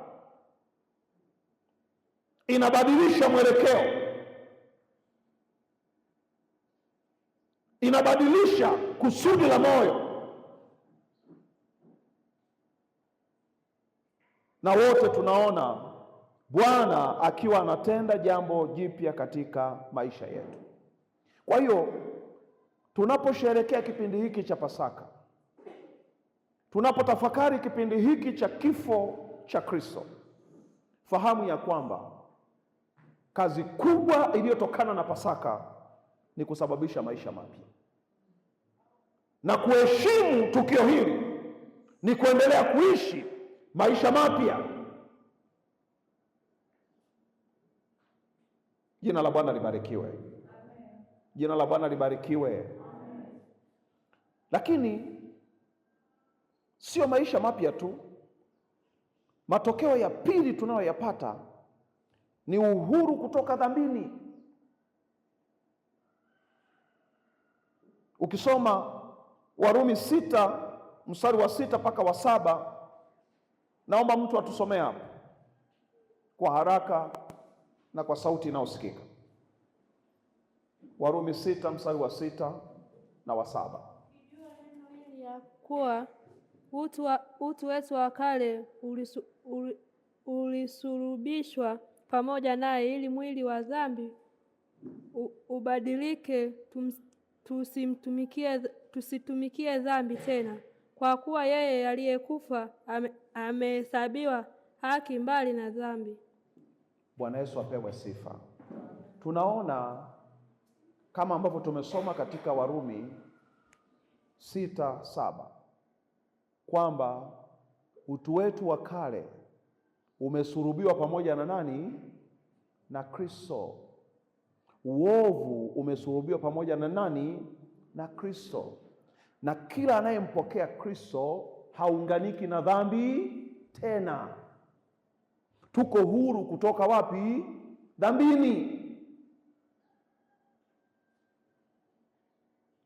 inabadilisha mwelekeo, inabadilisha kusudi la moyo, na wote tunaona Bwana akiwa anatenda jambo jipya katika maisha yetu. Kwa hiyo tunaposherehekea kipindi hiki cha Pasaka, tunapotafakari kipindi hiki cha kifo cha Kristo, fahamu ya kwamba kazi kubwa iliyotokana na Pasaka ni kusababisha maisha mapya, na kuheshimu tukio hili ni kuendelea kuishi maisha mapya. Jina la Bwana libarikiwe. Jina la Bwana libarikiwe. Lakini sio maisha mapya tu. Matokeo ya pili tunayoyapata ni uhuru kutoka dhambini. Ukisoma Warumi 6 mstari wa 6 mpaka wa 7, naomba mtu atusomee hapo kwa haraka na kwa sauti inayosikika. Warumi 6 mstari wa 6 na wa 7. Ya kuwa utu wetu wa kale ulisulubishwa pamoja naye, ili mwili wa dhambi ubadilike, tusitumikie dhambi tena. Kwa kuwa yeye aliyekufa amehesabiwa haki mbali na dhambi. Bwana Yesu apewe sifa. Tunaona kama ambavyo tumesoma katika Warumi 6:7 kwamba utu wetu wa kale umesulubiwa pamoja na nani? Na Kristo. Uovu umesulubiwa pamoja na nani? Na Kristo. Na kila anayempokea Kristo haunganiki na dhambi tena. Tuko huru kutoka wapi? Dhambini.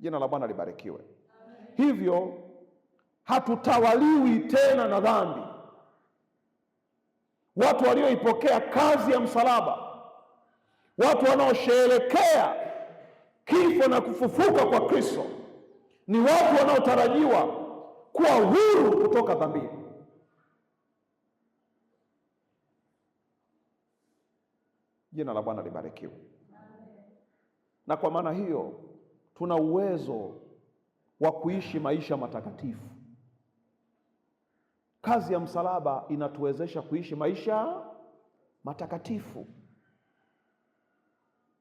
Jina la Bwana libarikiwe. Hivyo hatutawaliwi tena na dhambi. Watu walioipokea kazi ya msalaba, watu wanaosherehekea kifo na kufufuka kwa Kristo, ni watu wanaotarajiwa kuwa huru kutoka dhambini. Jina la Bwana libarikiwe. Na kwa maana hiyo tuna uwezo wa kuishi maisha matakatifu. Kazi ya msalaba inatuwezesha kuishi maisha matakatifu,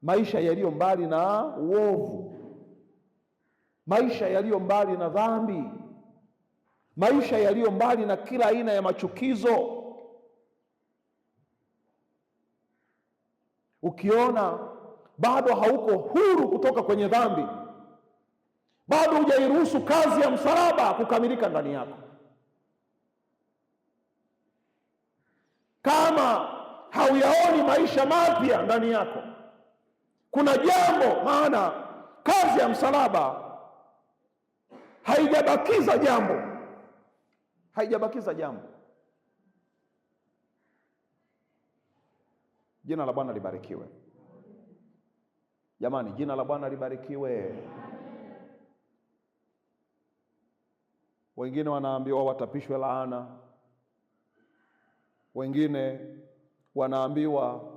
maisha yaliyo mbali na uovu, maisha yaliyo mbali na dhambi, maisha yaliyo mbali na kila aina ya machukizo. Ukiona bado hauko huru kutoka kwenye dhambi, bado hujairuhusu kazi ya msalaba kukamilika ndani yako, kama hauyaoni maisha mapya ndani yako, kuna jambo. Maana kazi ya msalaba haijabakiza jambo, haijabakiza jambo. Jina la Bwana libarikiwe. Jamani, jina la Bwana libarikiwe. Wengine wanaambiwa watapishwe laana, wengine wanaambiwa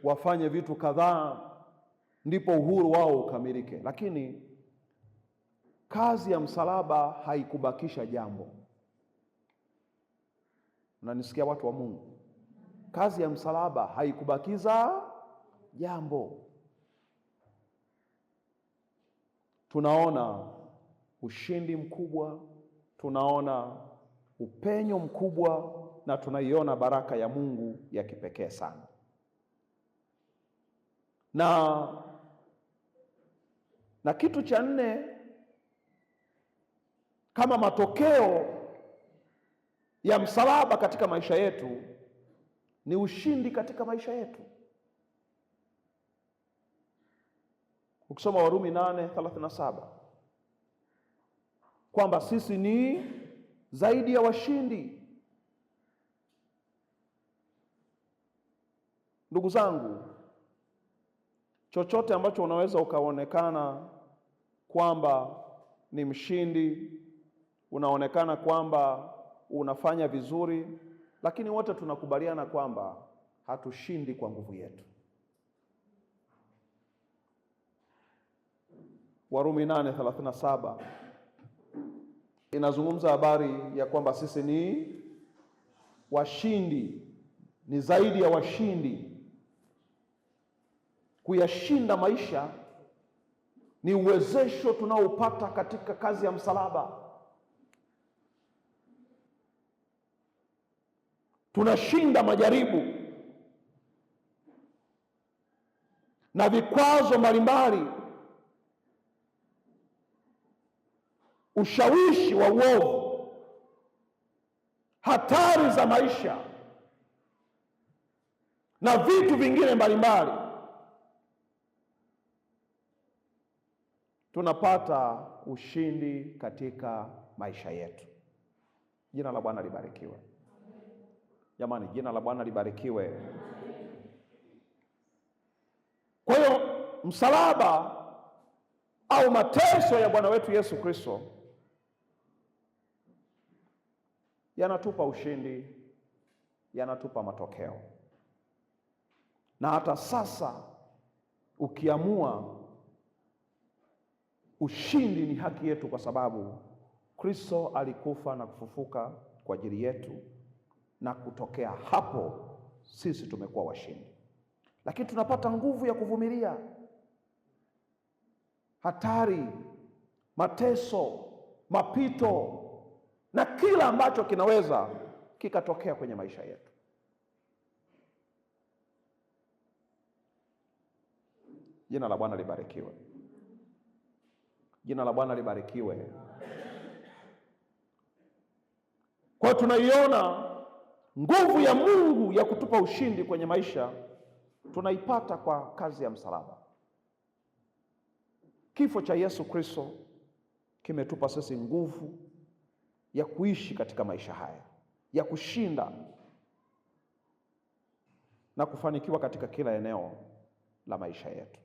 wafanye vitu kadhaa ndipo uhuru wao ukamilike, lakini kazi ya msalaba haikubakisha jambo. Unanisikia watu wa Mungu? Kazi ya msalaba haikubakiza jambo. Tunaona ushindi mkubwa, tunaona upenyo mkubwa, na tunaiona baraka ya Mungu ya kipekee sana. Na kitu cha nne, kama matokeo ya msalaba katika maisha yetu, ni ushindi katika maisha yetu. Ukisoma Warumi 8:37 kwamba sisi ni zaidi ya washindi. Ndugu zangu, chochote ambacho unaweza ukaonekana kwamba ni mshindi, unaonekana kwamba unafanya vizuri, lakini wote tunakubaliana kwamba hatushindi kwa nguvu yetu. Warumi 8:37 inazungumza habari ya kwamba sisi ni washindi, ni zaidi ya washindi. Kuyashinda maisha ni uwezesho tunaopata katika kazi ya msalaba. Tunashinda majaribu na vikwazo mbalimbali, ushawishi wa uovu, hatari za maisha na vitu vingine mbalimbali. Tunapata ushindi katika maisha yetu. Jina la Bwana libarikiwe. Jamani, jina la Bwana libarikiwe. Kwa hiyo msalaba au mateso ya Bwana wetu Yesu Kristo yanatupa ushindi, yanatupa matokeo. Na hata sasa ukiamua, ushindi ni haki yetu, kwa sababu Kristo alikufa na kufufuka kwa ajili yetu, na kutokea hapo sisi tumekuwa washindi. Lakini tunapata nguvu ya kuvumilia hatari, mateso, mapito na kila ambacho kinaweza kikatokea kwenye maisha yetu. Jina la Bwana libarikiwe. Jina la Bwana libarikiwe. Kwa tunaiona nguvu ya Mungu ya kutupa ushindi kwenye maisha, tunaipata kwa kazi ya msalaba. Kifo cha Yesu Kristo kimetupa sisi nguvu ya kuishi katika maisha haya, ya kushinda na kufanikiwa katika kila eneo la maisha yetu.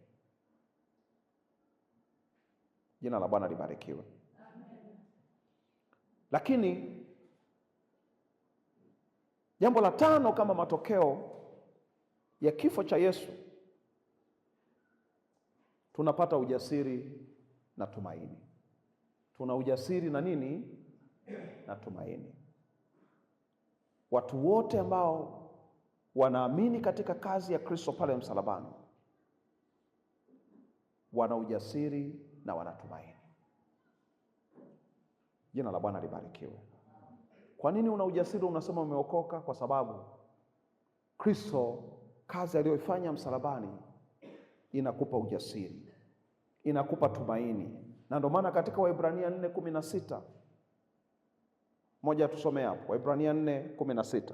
Jina la Bwana libarikiwe. Lakini jambo la tano, kama matokeo ya kifo cha Yesu, tunapata ujasiri na tumaini. Tuna ujasiri na nini? Na tumaini. Watu wote ambao wanaamini katika kazi ya Kristo pale msalabani wana ujasiri na wanatumaini. Jina la Bwana libarikiwe. Kwa nini una ujasiri unasema umeokoka? Kwa sababu Kristo, kazi aliyoifanya msalabani inakupa ujasiri, inakupa tumaini. Na ndio maana katika Waebrania 4:16, moja tusome hapo, Waebrania 4:16.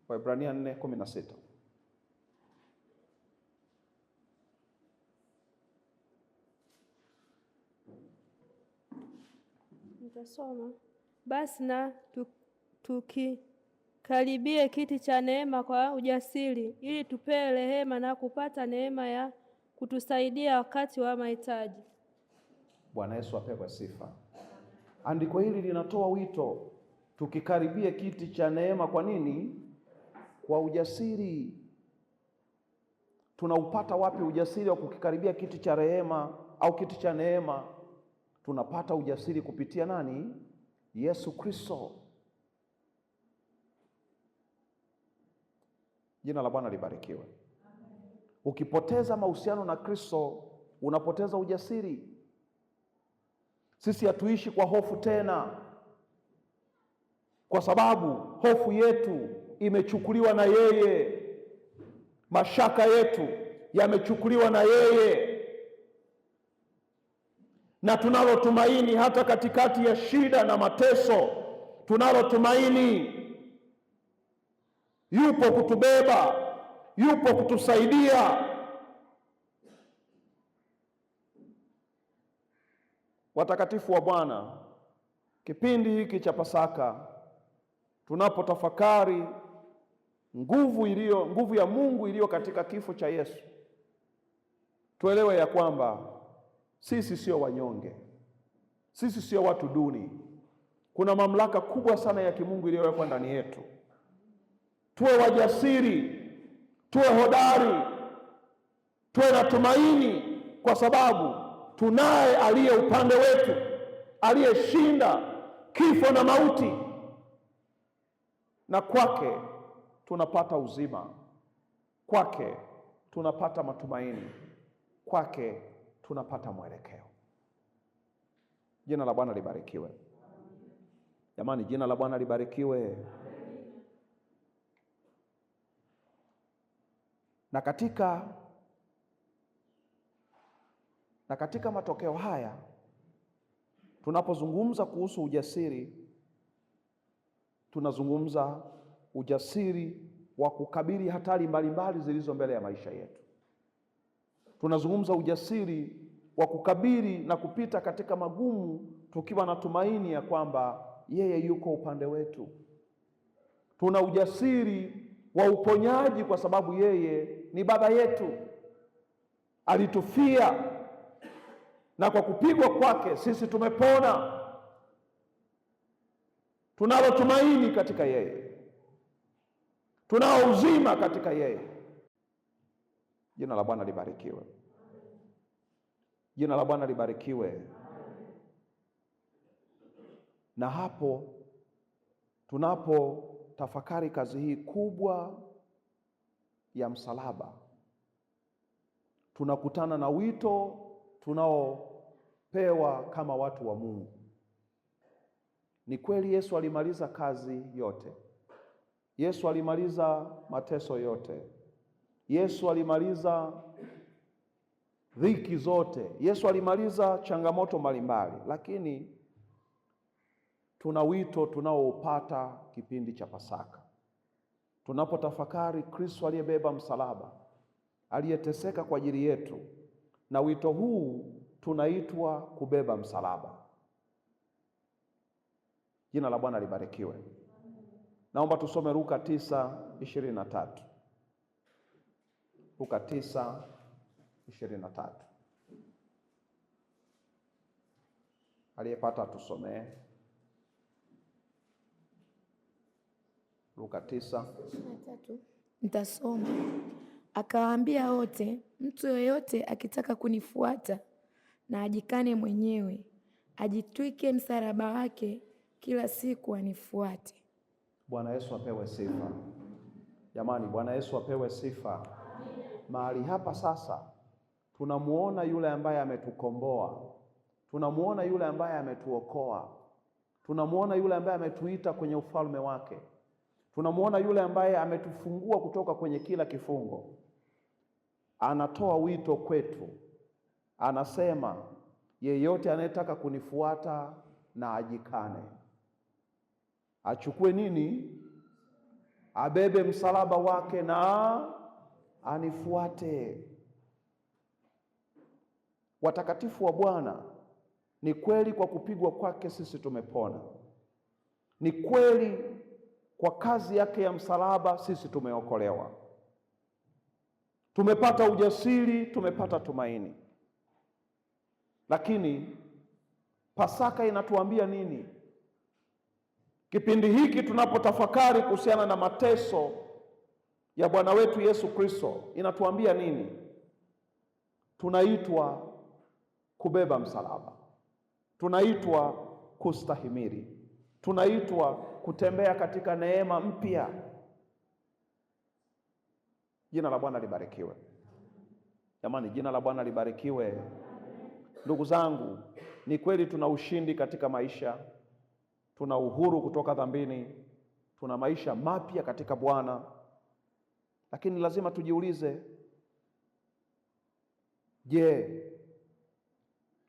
Waebrania 4:16. Nitasoma. Basi na tukikaribie kiti cha neema kwa ujasiri, ili tupewe rehema na kupata neema ya kutusaidia wakati wa mahitaji. Bwana Yesu apewe sifa. Andiko hili linatoa wito tukikaribie kiti cha neema. Kwa nini? Kwa ujasiri. Tunaupata wapi ujasiri wa kukikaribia kiti cha rehema au kiti cha neema? Tunapata ujasiri kupitia nani? Yesu Kristo. Jina la Bwana libarikiwe. Ukipoteza mahusiano na Kristo, unapoteza ujasiri. Sisi hatuishi kwa hofu tena, kwa sababu hofu yetu imechukuliwa na yeye. Mashaka yetu yamechukuliwa na yeye, na tunalo tumaini hata katikati ya shida na mateso. Tunalo tumaini, yupo kutubeba, yupo kutusaidia. Watakatifu wa Bwana, kipindi hiki cha Pasaka tunapotafakari nguvu ya Mungu iliyo katika kifo cha Yesu, tuelewe ya kwamba sisi sio wanyonge, sisi sio watu duni. Kuna mamlaka kubwa sana ya kimungu iliyowekwa ndani yetu. Tuwe wajasiri, tuwe hodari, tuwe na tumaini, kwa sababu tunaye aliye upande wetu, aliyeshinda kifo na mauti, na kwake tunapata uzima, kwake tunapata matumaini, kwake tunapata mwelekeo. Jina la Bwana libarikiwe. Jamani, jina la Bwana libarikiwe. Na katika matokeo haya, tunapozungumza kuhusu ujasiri, tunazungumza ujasiri wa kukabili hatari mbalimbali zilizo mbele ya maisha yetu. Tunazungumza ujasiri wa kukabili na kupita katika magumu tukiwa na tumaini ya kwamba yeye yuko upande wetu. Tuna ujasiri wa uponyaji kwa sababu yeye ni baba yetu, alitufia, na kwa kupigwa kwake sisi tumepona. Tunalo tumaini katika yeye, tunao uzima katika yeye. Jina la Bwana libarikiwe. Jina la Bwana libarikiwe. Na hapo tunapotafakari kazi hii kubwa ya msalaba, tunakutana na wito tunaopewa kama watu wa Mungu. Ni kweli Yesu alimaliza kazi yote. Yesu alimaliza mateso yote. Yesu alimaliza dhiki zote. Yesu alimaliza changamoto mbalimbali, lakini tuna wito tunaoupata kipindi cha Pasaka, tunapotafakari Kristo aliyebeba msalaba, aliyeteseka kwa ajili yetu, na wito huu tunaitwa kubeba msalaba. Jina la Bwana libarikiwe. Naomba tusome Luka 9:23. Luka 9:23. Aliyepata tusomee. Luka 9:23. Nitasoma. Akawaambia wote, mtu yoyote akitaka kunifuata na ajikane mwenyewe, ajitwike msalaba wake kila siku anifuate. Bwana Yesu apewe sifa. Jamani, Bwana Yesu apewe sifa. Mahali hapa sasa tunamuona yule ambaye ametukomboa, tunamuona yule ambaye ametuokoa, tunamuona yule ambaye ametuita kwenye ufalme wake, tunamuona yule ambaye ametufungua kutoka kwenye kila kifungo. Anatoa wito kwetu, anasema yeyote anayetaka kunifuata na ajikane, achukue nini? Abebe msalaba wake na anifuate. Watakatifu wa Bwana, ni kweli kwa kupigwa kwake sisi tumepona, Ni kweli kwa kazi yake ya msalaba sisi tumeokolewa, tumepata ujasiri, tumepata tumaini. Lakini Pasaka inatuambia nini? Kipindi hiki tunapotafakari kuhusiana na mateso ya Bwana wetu Yesu Kristo, inatuambia nini? Tunaitwa kubeba msalaba, tunaitwa kustahimili, tunaitwa kutembea katika neema mpya. Jina la Bwana libarikiwe. Jamani, jina la Bwana libarikiwe. Ndugu zangu, ni kweli tuna ushindi katika maisha, tuna uhuru kutoka dhambini, tuna maisha mapya katika Bwana, lakini lazima tujiulize, je,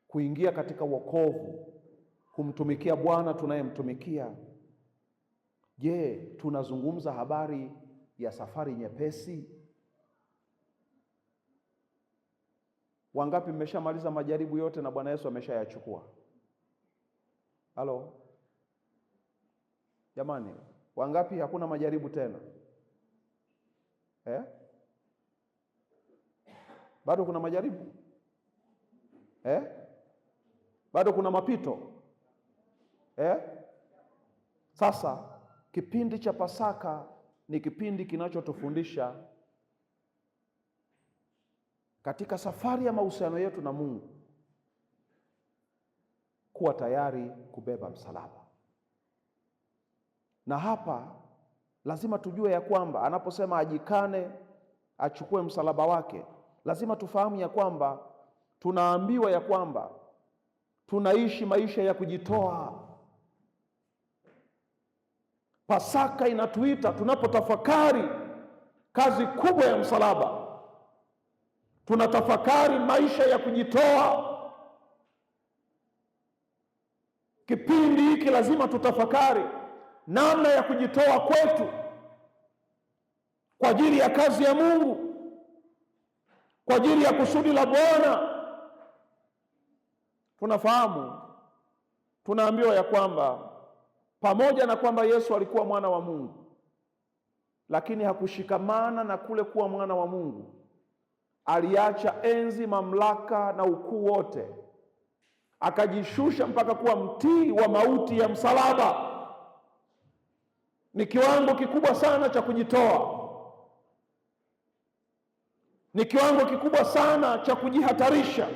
kuingia katika wokovu, kumtumikia Bwana tunayemtumikia, je, tunazungumza habari ya safari nyepesi? Wangapi mmeshamaliza majaribu yote na Bwana Yesu ameshayachukua? Halo jamani, wangapi hakuna majaribu tena? Bado kuna majaribu? Bado kuna mapito? Sasa kipindi cha Pasaka ni kipindi kinachotufundisha katika safari ya mahusiano yetu na Mungu kuwa tayari kubeba msalaba. Na hapa lazima tujue ya kwamba anaposema ajikane, achukue msalaba wake, lazima tufahamu ya kwamba tunaambiwa ya kwamba tunaishi maisha ya kujitoa. Pasaka inatuita tunapotafakari kazi kubwa ya msalaba, tunatafakari maisha ya kujitoa. Kipindi hiki lazima tutafakari namna ya kujitoa kwetu kwa ajili ya kazi ya Mungu, kwa ajili ya kusudi la Bwana. Tunafahamu, tunaambiwa ya kwamba pamoja na kwamba Yesu alikuwa mwana wa Mungu, lakini hakushikamana na kule kuwa mwana wa Mungu. Aliacha enzi, mamlaka na ukuu wote, akajishusha mpaka kuwa mtii wa mauti ya msalaba. Ni kiwango kikubwa sana cha kujitoa, ni kiwango kikubwa sana cha kujihatarisha.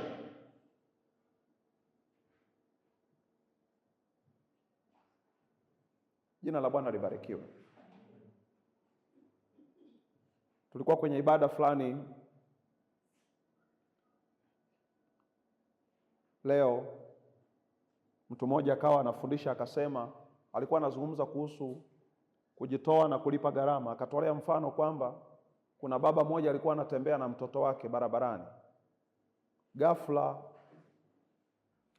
Jina la Bwana libarikiwe. Tulikuwa kwenye ibada fulani leo, mtu mmoja akawa anafundisha, akasema, alikuwa anazungumza kuhusu kujitoa na kulipa gharama. Akatolea mfano kwamba kuna baba mmoja alikuwa anatembea na mtoto wake barabarani, ghafla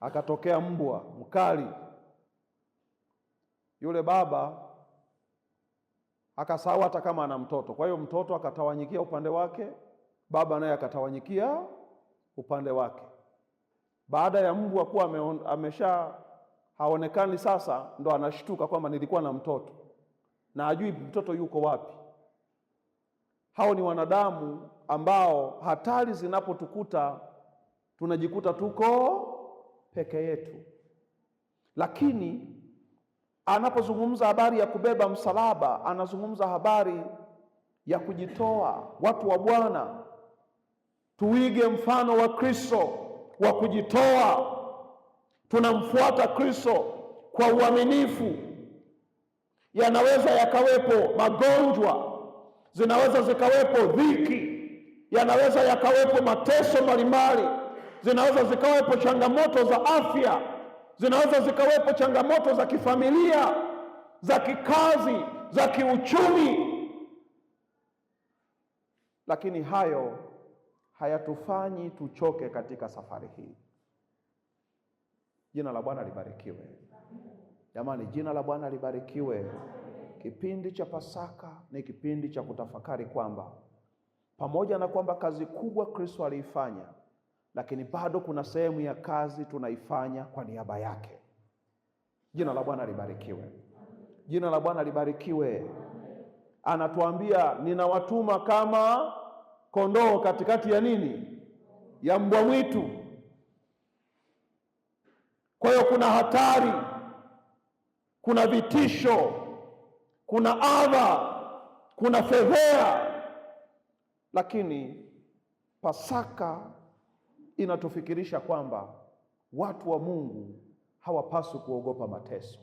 akatokea mbwa mkali. Yule baba akasahau hata kama ana mtoto, kwa hiyo mtoto akatawanyikia upande wake, baba naye akatawanyikia upande wake. Baada ya mbwa kuwa amesha haonekani, sasa ndo anashtuka kwamba nilikuwa na mtoto na ajui mtoto yuko wapi. Hao ni wanadamu ambao hatari zinapotukuta tunajikuta tuko peke yetu. Lakini anapozungumza habari ya kubeba msalaba, anazungumza habari ya kujitoa. Watu wa Bwana, tuige mfano wa Kristo wa kujitoa. Tunamfuata Kristo kwa uaminifu. Yanaweza yakawepo magonjwa, zinaweza zikawepo dhiki, yanaweza yakawepo mateso mbalimbali, zinaweza zikawepo changamoto za afya, zinaweza zikawepo changamoto za kifamilia, za kikazi, za kiuchumi, lakini hayo hayatufanyi tuchoke katika safari hii. Jina la Bwana libarikiwe. Jamani, jina la Bwana libarikiwe. Kipindi cha Pasaka ni kipindi cha kutafakari kwamba pamoja na kwamba kazi kubwa Kristo aliifanya, lakini bado kuna sehemu ya kazi tunaifanya kwa niaba yake. Jina la Bwana libarikiwe. Jina la Bwana libarikiwe. Anatuambia ninawatuma kama kondoo katikati ya nini? Ya mbwa mwitu. Kwa hiyo kuna hatari, kuna vitisho, kuna adha, kuna fedheha, lakini Pasaka inatufikirisha kwamba watu wa Mungu hawapaswi kuogopa mateso.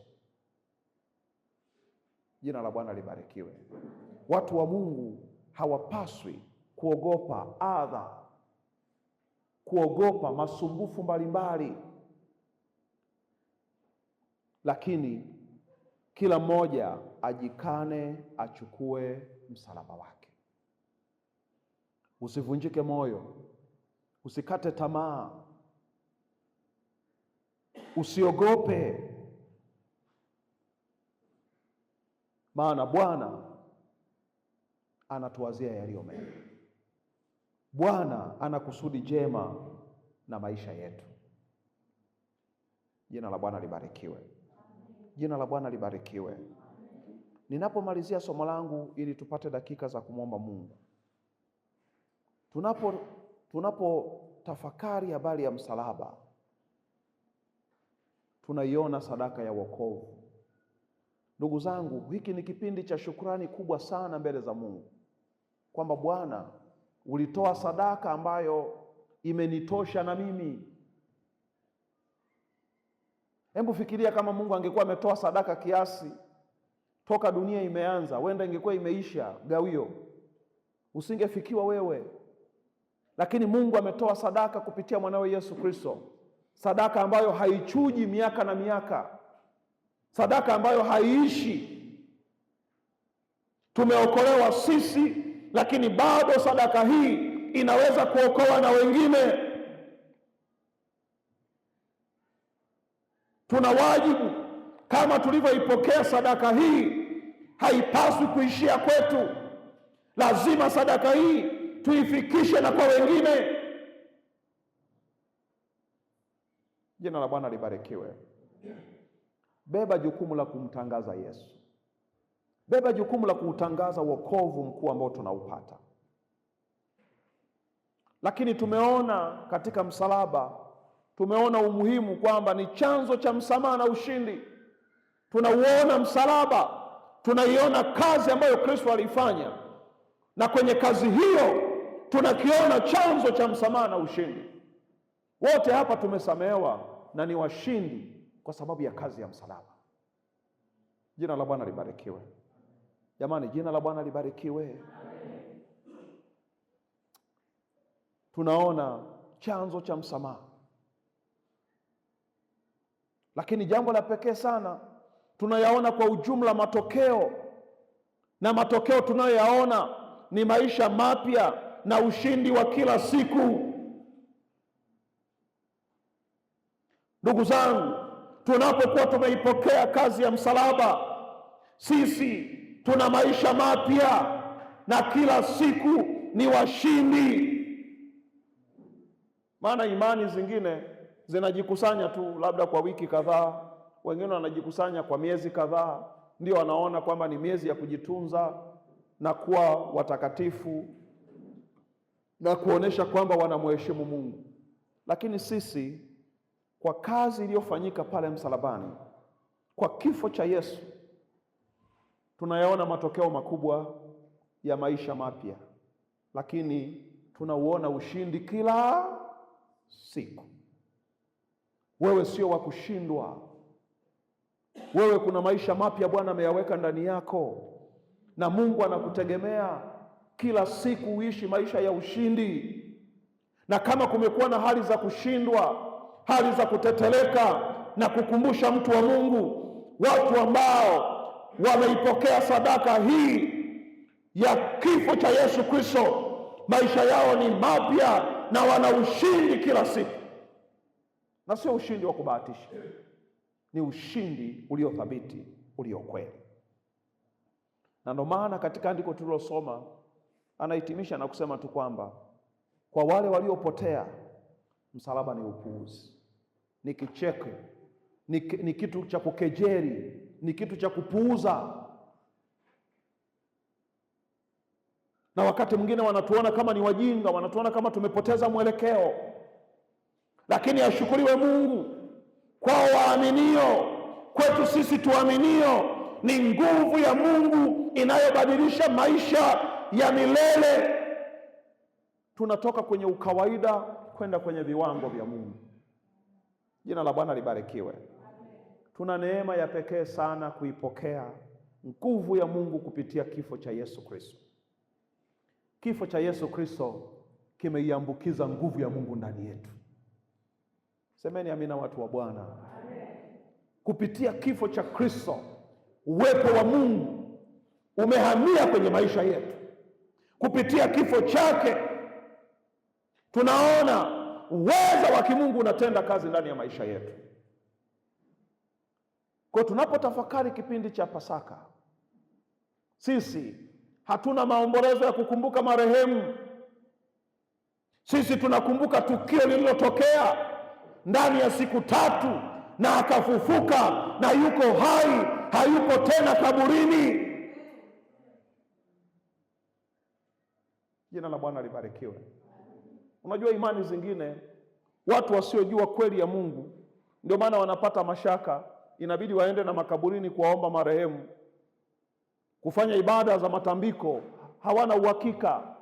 Jina la Bwana libarikiwe. Watu wa Mungu hawapaswi kuogopa adha, kuogopa masumbufu mbalimbali, lakini kila mmoja ajikane, achukue msalaba wake. Usivunjike moyo, usikate tamaa, usiogope, maana Bwana anatuwazia yaliyo mema. Bwana ana kusudi jema na maisha yetu. Jina la Bwana libarikiwe. Jina la Bwana libarikiwe. Ninapomalizia somo langu ili tupate dakika za kumwomba Mungu, tunapotafakari habari ya msalaba, tunaiona sadaka ya wokovu. Ndugu zangu, hiki ni kipindi cha shukrani kubwa sana mbele za Mungu, kwamba Bwana ulitoa sadaka ambayo imenitosha na mimi. Hebu fikiria kama Mungu angekuwa ametoa sadaka kiasi toka dunia imeanza, wenda ingekuwa imeisha gawio, usingefikiwa wewe. Lakini Mungu ametoa sadaka kupitia mwanawe Yesu Kristo, sadaka ambayo haichuji miaka na miaka, sadaka ambayo haiishi. Tumeokolewa sisi, lakini bado sadaka hii inaweza kuokoa na wengine. Tuna wajibu, kama tulivyoipokea sadaka hii, haipaswi kuishia kwetu. Lazima sadaka hii tuifikishe na kwa wengine. Jina la Bwana libarikiwe. Beba jukumu la kumtangaza Yesu. Beba jukumu la kuutangaza wokovu mkuu ambao tunaupata. Lakini tumeona katika msalaba, tumeona umuhimu kwamba ni chanzo cha msamaha na ushindi. Tunauona msalaba, tunaiona kazi ambayo Kristo alifanya, na kwenye kazi hiyo tunakiona chanzo cha msamaha na ushindi. Wote hapa tumesamehewa na ni washindi kwa sababu ya kazi ya msalaba. Jina la Bwana libarikiwe. Jamani, jina la Bwana libarikiwe. Tunaona chanzo cha msamaha. Lakini jambo la pekee sana, tunayaona kwa ujumla matokeo, na matokeo tunayoyaona ni maisha mapya na ushindi wa kila siku. Ndugu zangu, tunapokuwa tumeipokea kazi ya msalaba, sisi tuna maisha mapya na kila siku ni washindi. Maana imani zingine zinajikusanya tu labda kwa wiki kadhaa, wengine wanajikusanya kwa miezi kadhaa, ndio wanaona kwamba ni miezi ya kujitunza na kuwa watakatifu na kuonesha kwamba wanamheshimu Mungu. Lakini sisi, kwa kazi iliyofanyika pale msalabani, kwa kifo cha Yesu, tunayaona matokeo makubwa ya maisha mapya, lakini tunauona ushindi kila siku. Wewe sio wa kushindwa. Wewe kuna maisha mapya Bwana ameyaweka ndani yako, na Mungu anakutegemea kila siku uishi maisha ya ushindi. Na kama kumekuwa na hali za kushindwa, hali za kuteteleka, na kukumbusha mtu wa Mungu, watu ambao wameipokea sadaka hii ya kifo cha Yesu Kristo, maisha yao ni mapya na wana ushindi kila siku. Na sio ushindi wa kubahatisha, ni ushindi uliothabiti, ulio kweli. Na ndio maana katika andiko tulilosoma anahitimisha na kusema tu kwamba kwa wale waliopotea, msalaba ni upuuzi, ni kicheko, ni kitu cha kukejeli ni kitu cha kupuuza, na wakati mwingine wanatuona kama ni wajinga, wanatuona kama tumepoteza mwelekeo. Lakini ashukuriwe Mungu, kwao waaminio, kwetu sisi tuaminio, ni nguvu ya Mungu inayobadilisha maisha ya milele. Tunatoka kwenye ukawaida kwenda kwenye viwango vya Mungu. Jina la Bwana libarikiwe. Tuna neema ya pekee sana kuipokea nguvu ya Mungu kupitia kifo cha Yesu Kristo. Kifo cha Yesu Kristo kimeiambukiza nguvu ya Mungu ndani yetu. Semeni amina, watu wa Bwana. Kupitia kifo cha Kristo, uwepo wa Mungu umehamia kwenye maisha yetu. Kupitia kifo chake tunaona uwezo wa kimungu unatenda kazi ndani ya maisha yetu. Kwa tunapotafakari kipindi cha Pasaka, sisi hatuna maombolezo ya kukumbuka marehemu. Sisi tunakumbuka tukio lililotokea ndani ya siku 3 na akafufuka na yuko hai, hayuko tena kaburini. Jina la Bwana libarikiwe. Unajua, imani zingine watu wasiojua kweli ya Mungu ndio maana wanapata mashaka, inabidi waende na makaburini kuwaomba marehemu, kufanya ibada za matambiko, hawana uhakika,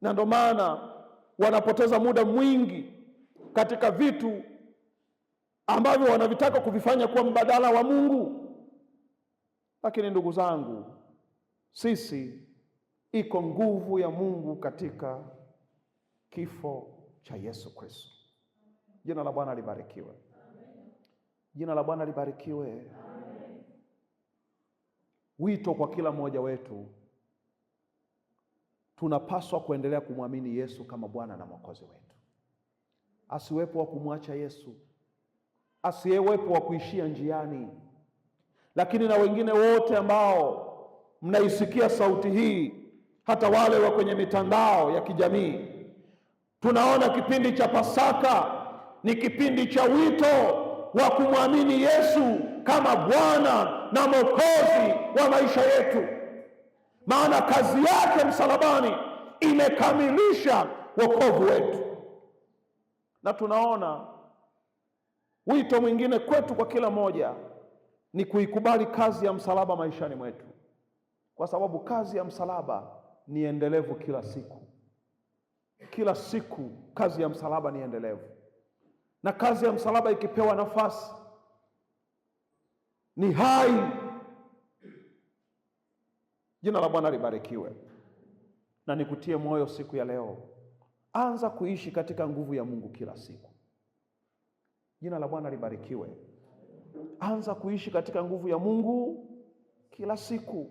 na ndio maana wanapoteza muda mwingi katika vitu ambavyo wanavitaka kuvifanya kuwa mbadala wa Mungu. Lakini ndugu zangu, sisi, iko nguvu ya Mungu katika kifo cha Yesu Kristo. Jina la Bwana libarikiwe. Jina la Bwana libarikiwe. Wito kwa kila mmoja wetu, tunapaswa kuendelea kumwamini Yesu kama Bwana na Mwokozi wetu. Asiwepo wa kumwacha Yesu, asiwepo wa kuishia njiani. Lakini na wengine wote ambao mnaisikia sauti hii, hata wale wa kwenye mitandao ya kijamii, tunaona kipindi cha Pasaka ni kipindi cha wito wa kumwamini Yesu kama Bwana na Mwokozi wa maisha yetu, maana kazi yake msalabani imekamilisha wokovu wetu. Na tunaona wito mwingine kwetu kwa kila moja ni kuikubali kazi ya msalaba maishani mwetu, kwa sababu kazi ya msalaba ni endelevu kila siku. Kila siku kazi ya msalaba ni endelevu, na kazi ya msalaba ikipewa nafasi ni hai. Jina la Bwana libarikiwe. Na nikutie moyo siku ya leo, anza kuishi katika nguvu ya Mungu kila siku. Jina la Bwana libarikiwe. Anza kuishi katika nguvu ya Mungu kila siku.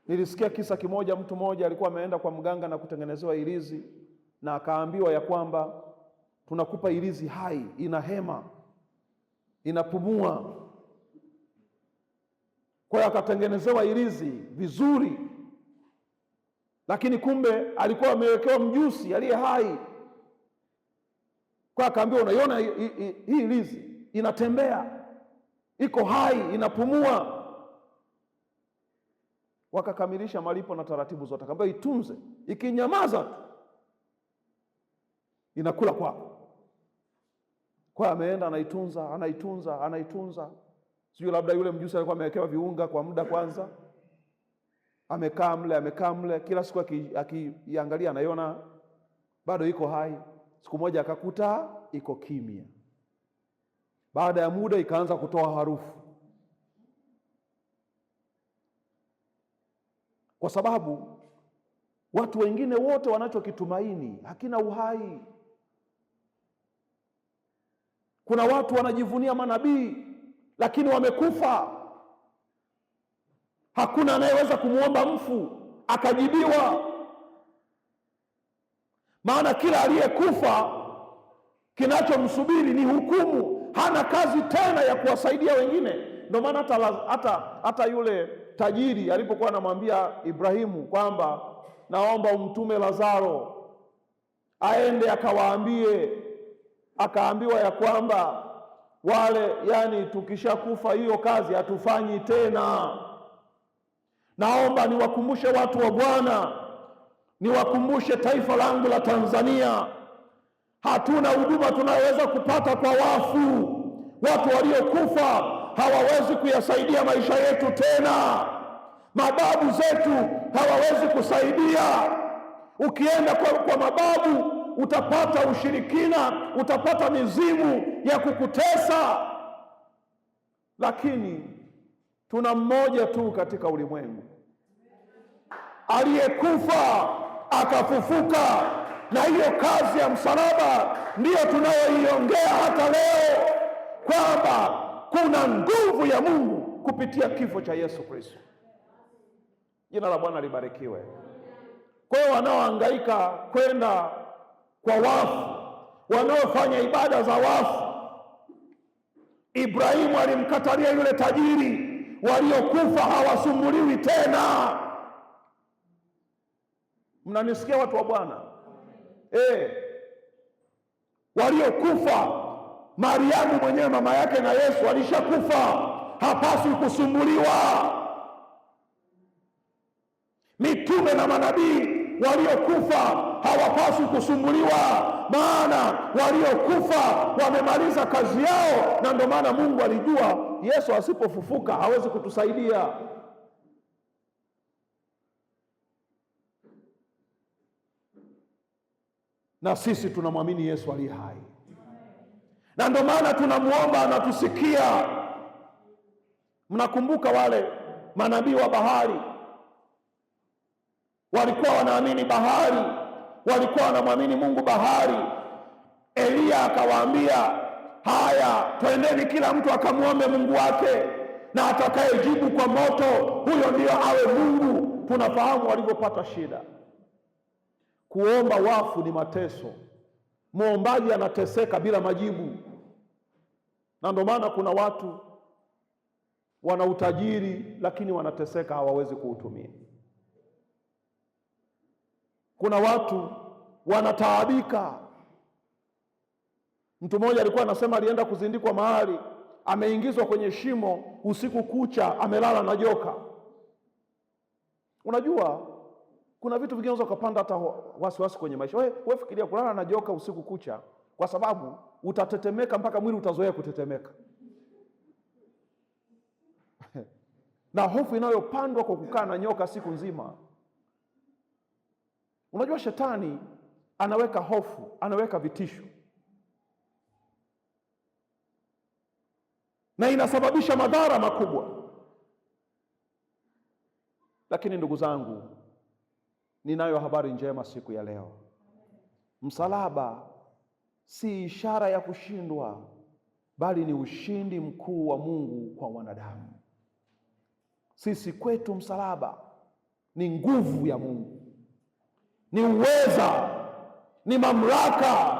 Nilisikia kisa kimoja, mtu mmoja alikuwa ameenda kwa mganga na kutengenezewa ilizi, na akaambiwa ya kwamba tunakupa ilizi hai, ina hema, inapumua. Kwa hiyo akatengenezewa ilizi vizuri, lakini kumbe alikuwa amewekewa mjusi aliye hai. Kwa akaambiwa, unaiona hii ilizi inatembea, iko hai, inapumua. Wakakamilisha malipo na taratibu zote, akamwambia itunze, ikinyamaza tu inakula kwako. Kwa ameenda anaitunza. Sijui labda yule mjusi alikuwa amewekewa viunga kwa muda kwanza, amekaa mle, kila siku akiangalia anaiona bado iko hai. Siku moja akakuta iko kimya. Baada ya muda ikaanza kutoa harufu, kwa sababu watu wengine wote wanachokitumaini hakina uhai. Kuna watu wanajivunia manabii lakini wamekufa. Hakuna anayeweza kumwomba mfu akajibiwa, maana kila aliyekufa kinachomsubiri ni hukumu. Hana kazi tena ya kuwasaidia wengine. Ndio maana hata yule tajiri alipokuwa anamwambia Ibrahimu kwamba naomba umtume Lazaro aende akawaambie, akaambiwa ya kwamba wale, yani tukishakufa hiyo kazi hatufanyi tena. Naomba niwakumbushe watu wa Bwana, niwakumbushe taifa langu la Tanzania, hatuna huduma tunayoweza kupata kwa wafu. Watu waliokufa hawawezi kuyasaidia maisha yetu tena. Mababu zetu hawawezi kusaidia. Ukienda kwa mababu utapata ushirikina, utapata mizimu ya kukutesa. Lakini tuna mmoja tu katika ulimwengu aliyekufa akafufuka, na hiyo kazi ya msalaba ndiyo tunayoiongea hata leo, kwamba kuna nguvu ya Mungu kupitia kifo cha Yesu Kristo. Jina la Bwana libarikiwe. Kwa hiyo wanaohangaika kwenda kwa wafu, wanaofanya ibada za wafu, Ibrahimu alimkatalia yule tajiri, waliokufa hawasumbuliwi tena. Mnanisikia watu wa Bwana? Waliokufa, Mariamu mwenyewe mama yake na Yesu alishakufa, hapaswi kusumbuliwa. Mitume na manabii waliokufa hawapaswi kusumbuliwa, maana waliokufa wamemaliza kazi yao, na ndio maana Mungu alijua Yesu asipofufuka hawezi kutusaidia. Na sisi tunamwamini Yesu aliye hai, na ndio maana tunamuomba anatusikia. Mnakumbuka wale manabii wa bahari walikuwa wanaamini bahari, walikuwa wanamwamini Mungu bahari. Eliya akawaambia, haya, twendeni kila mtu akamwombe Mungu wake, na atakayejibu kwa moto, huyo ndiyo awe Mungu. Tunafahamu walivyopata shida. Kuomba wafu ni mateso. Muombaji anateseka bila majibu, na ndio maana kuna watu wana utajiri lakini wanateseka, hawawezi kuutumia. Kuna watu wanataabika. Mtu mmoja alikuwa anasema alienda kuzindikwa mahali, ameingizwa kwenye shimo usiku kucha, amelala na joka. Unajua kuna vitu vingine unaweza kupanda hata wasiwasi kwenye maisha. Wewe fikiria kulala na joka usiku kucha, kwa sababu utatetemeka mpaka mwili utazoea kutetemeka. Na hofu inayopandwa kwa kukaa na nyoka siku nzima. Unajua shetani anaweka hofu, anaweka vitisho, na inasababisha madhara makubwa. Lakini ndugu zangu, ninayo habari njema siku ya leo. Msalaba si ishara ya kushindwa, bali ni ushindi mkuu wa Mungu kwa wanadamu. Sisi kwetu msalaba ni nguvu ya Mungu, ni uweza, ni mamlaka.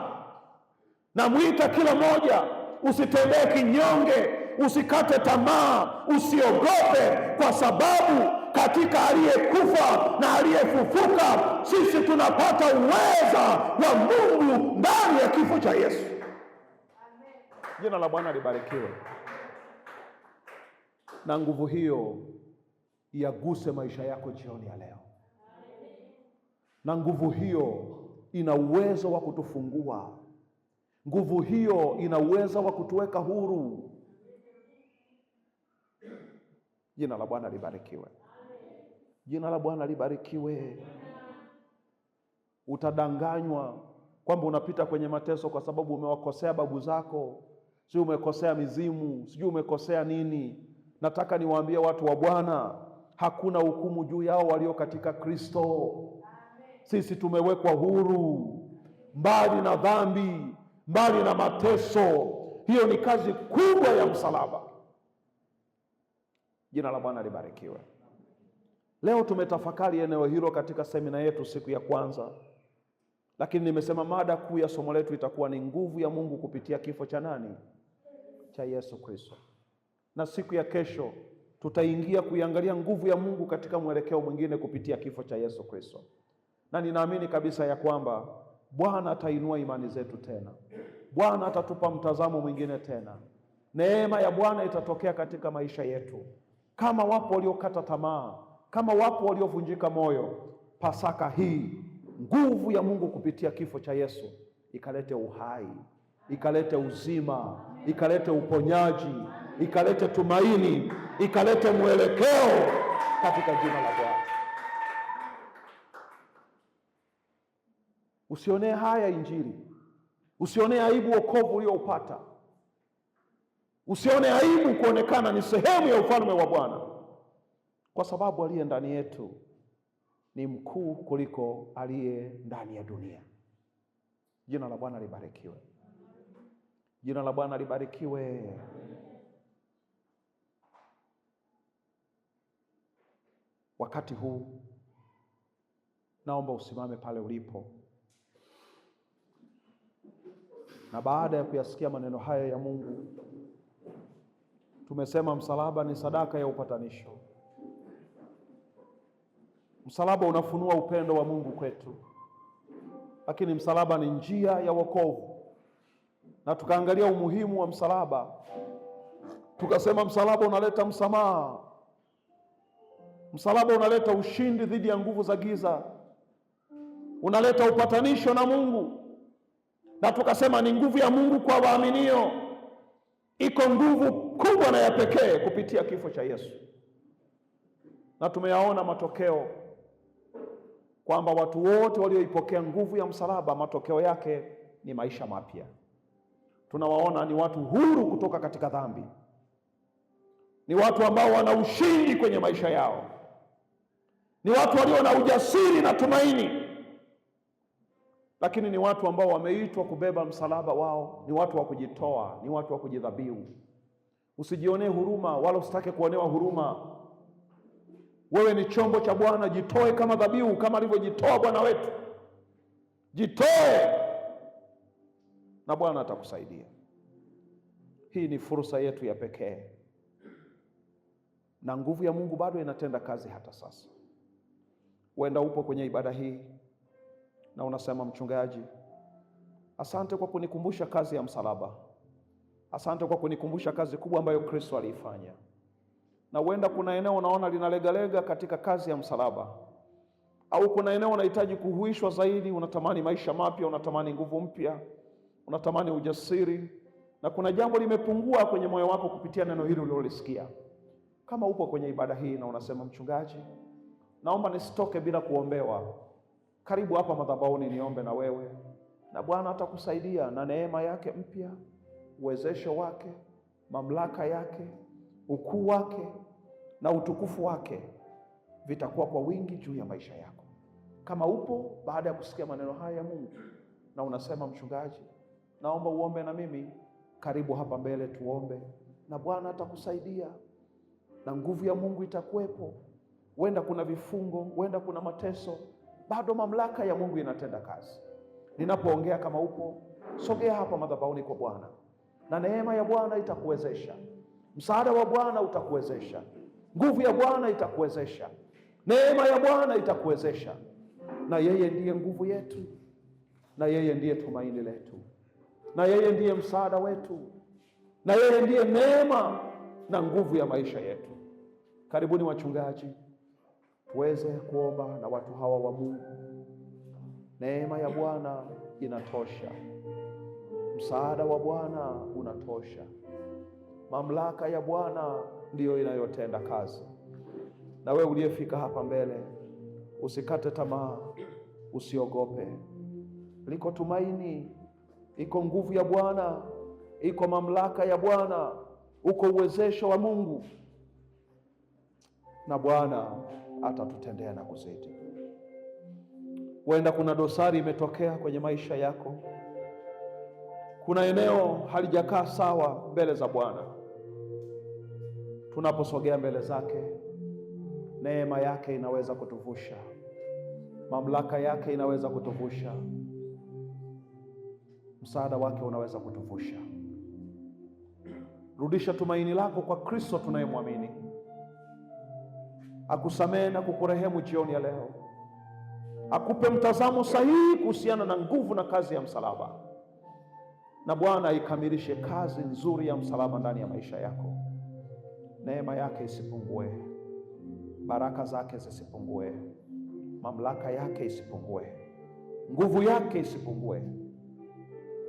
Namwita kila moja, usitembee kinyonge, usikate tamaa, usiogope, kwa sababu katika aliyekufa na aliyefufuka sisi tunapata uweza wa Mungu ndani ya kifo cha Yesu. Jina la Bwana libarikiwe. Na nguvu hiyo iaguse maisha yako jioni ya leo. Na nguvu hiyo ina uwezo wa kutufungua. Nguvu hiyo ina uwezo wa kutuweka huru. Jina la Bwana libarikiwe. Jina la Bwana libarikiwe. Utadanganywa kwamba unapita kwenye mateso kwa sababu umewakosea babu zako, sijui umekosea mizimu, sijui umekosea nini. Nataka niwaambie watu wa Bwana, hakuna hukumu juu yao walio katika Kristo. Sisi tumewekwa huru, mbali na dhambi, mbali na mateso. Hiyo ni kazi kubwa ya msalaba. Jina la Bwana libarikiwe. Leo tumetafakari eneo hilo katika semina yetu siku ya kwanza, lakini nimesema mada kuu ya somo letu itakuwa ni nguvu ya Mungu kupitia kifo cha nani? Cha Yesu Kristo. Na siku ya kesho tutaingia kuiangalia nguvu ya Mungu katika mwelekeo mwingine kupitia kifo cha Yesu Kristo. Na ninaamini kabisa ya kwamba Bwana atainua imani zetu tena. Bwana atatupa mtazamo mwingine tena. Neema ya Bwana itatokea katika maisha yetu. Kama wapo waliokata tamaa, kama wapo waliovunjika moyo, Pasaka hii nguvu ya Mungu kupitia kifo cha Yesu ikalete uhai, ikalete uzima, ikalete uponyaji, ikalete tumaini, ikalete mwelekeo katika jina la Bwana. Usionee haya Injili. Usionee aibu wokovu ulioupata. Usione aibu kuonekana ni sehemu ya ufalme wa Bwana, kwa sababu aliye ndani yetu ni mkuu kuliko aliye ndani ya dunia. Jina la Bwana libarikiwe. Jina la Bwana libarikiwe. Wakati huu naomba usimame pale ulipo, na baada ya kuyasikia maneno haya ya Mungu, tumesema msalaba ni sadaka ya upatanisho. Msalaba unafunua upendo wa Mungu kwetu, lakini msalaba ni njia ya wokovu. Na tukaangalia umuhimu wa msalaba, tukasema msalaba unaleta msamaha, msalaba unaleta ushindi dhidi ya nguvu za giza, unaleta upatanisho na Mungu, na tukasema ni nguvu ya Mungu kwa waaminio. Iko nguvu kubwa na ya pekee kupitia kifo cha Yesu, na tumeyaona matokeo kwamba watu wote walioipokea nguvu ya msalaba, matokeo yake ni maisha mapya. Tunawaona ni watu huru kutoka katika dhambi, ni watu ambao wana ushindi kwenye maisha yao, ni watu walio na ujasiri na tumaini, lakini ni watu ambao wameitwa kubeba msalaba wao, ni watu wa kujitoa, ni watu wa kujidhabihu. Usijionee huruma wala usitake kuonewa huruma. Wewe ni chombo cha Bwana, jitoe kama dhabihu, kama alivyojitoa Bwana wetu. Jitoe na Bwana atakusaidia. Hii ni fursa yetu ya pekee, na nguvu ya Mungu bado inatenda kazi hata sasa. Huenda upo kwenye ibada hii na unasema, mchungaji, asante kwa kunikumbusha kazi ya msalaba. Asante kwa kunikumbusha kazi kubwa ambayo Kristo aliifanya. Na huenda kuna eneo unaona linalegalega katika kazi ya msalaba, au kuna eneo unahitaji kuhuishwa zaidi, unatamani maisha mapya, unatamani nguvu mpya, unatamani ujasiri, na kuna jambo limepungua kwenye moyo wako kupitia neno hili ulilolisikia. Kama upo kwenye ibada hii na unasema, mchungaji, naomba nisitoke bila kuombewa, karibu hapa madhabahuni niombe na wewe, na Bwana atakusaidia na neema yake mpya, uwezesho wake, mamlaka yake, ukuu wake na utukufu wake vitakuwa kwa wingi juu ya maisha yako. Kama upo baada ya kusikia maneno haya ya Mungu na unasema, mchungaji, naomba uombe na mimi, karibu hapa mbele tuombe, na Bwana atakusaidia na nguvu ya Mungu itakuwepo. Huenda kuna vifungo, huenda kuna mateso, bado mamlaka ya Mungu inatenda kazi. Ninapoongea, kama upo, sogea hapa madhabahuni kwa Bwana, na neema ya Bwana itakuwezesha, msaada wa Bwana utakuwezesha, nguvu ya Bwana itakuwezesha, neema ya Bwana itakuwezesha. Na yeye ndiye nguvu yetu, na yeye ndiye tumaini letu, na yeye ndiye msaada wetu, na yeye ndiye neema na nguvu ya maisha yetu. Karibuni wachungaji, tuweze kuomba na watu hawa wa Mungu. Neema ya Bwana inatosha, msaada wa Bwana unatosha, mamlaka ya Bwana ndiyo inayotenda kazi. Na wewe uliyefika hapa mbele, usikate tamaa, usiogope. Liko tumaini, iko nguvu ya Bwana, iko mamlaka ya Bwana, uko uwezesho wa Mungu, na Bwana atatutendea na kuzidi. Huenda kuna dosari imetokea kwenye maisha yako, kuna eneo halijakaa sawa mbele za Bwana. Tunaposogea mbele zake, neema yake inaweza kutuvusha, mamlaka yake inaweza kutuvusha, msaada wake unaweza kutuvusha. Rudisha tumaini lako kwa Kristo tunayemwamini, akusamehe na kukurehemu jioni ya leo, akupe mtazamo sahihi kuhusiana na nguvu na kazi ya msalaba. na Bwana ikamilishe kazi nzuri ya msalaba ndani ya maisha yako. Neema yake isipungue, baraka zake zisipungue, mamlaka yake isipungue, nguvu yake isipungue,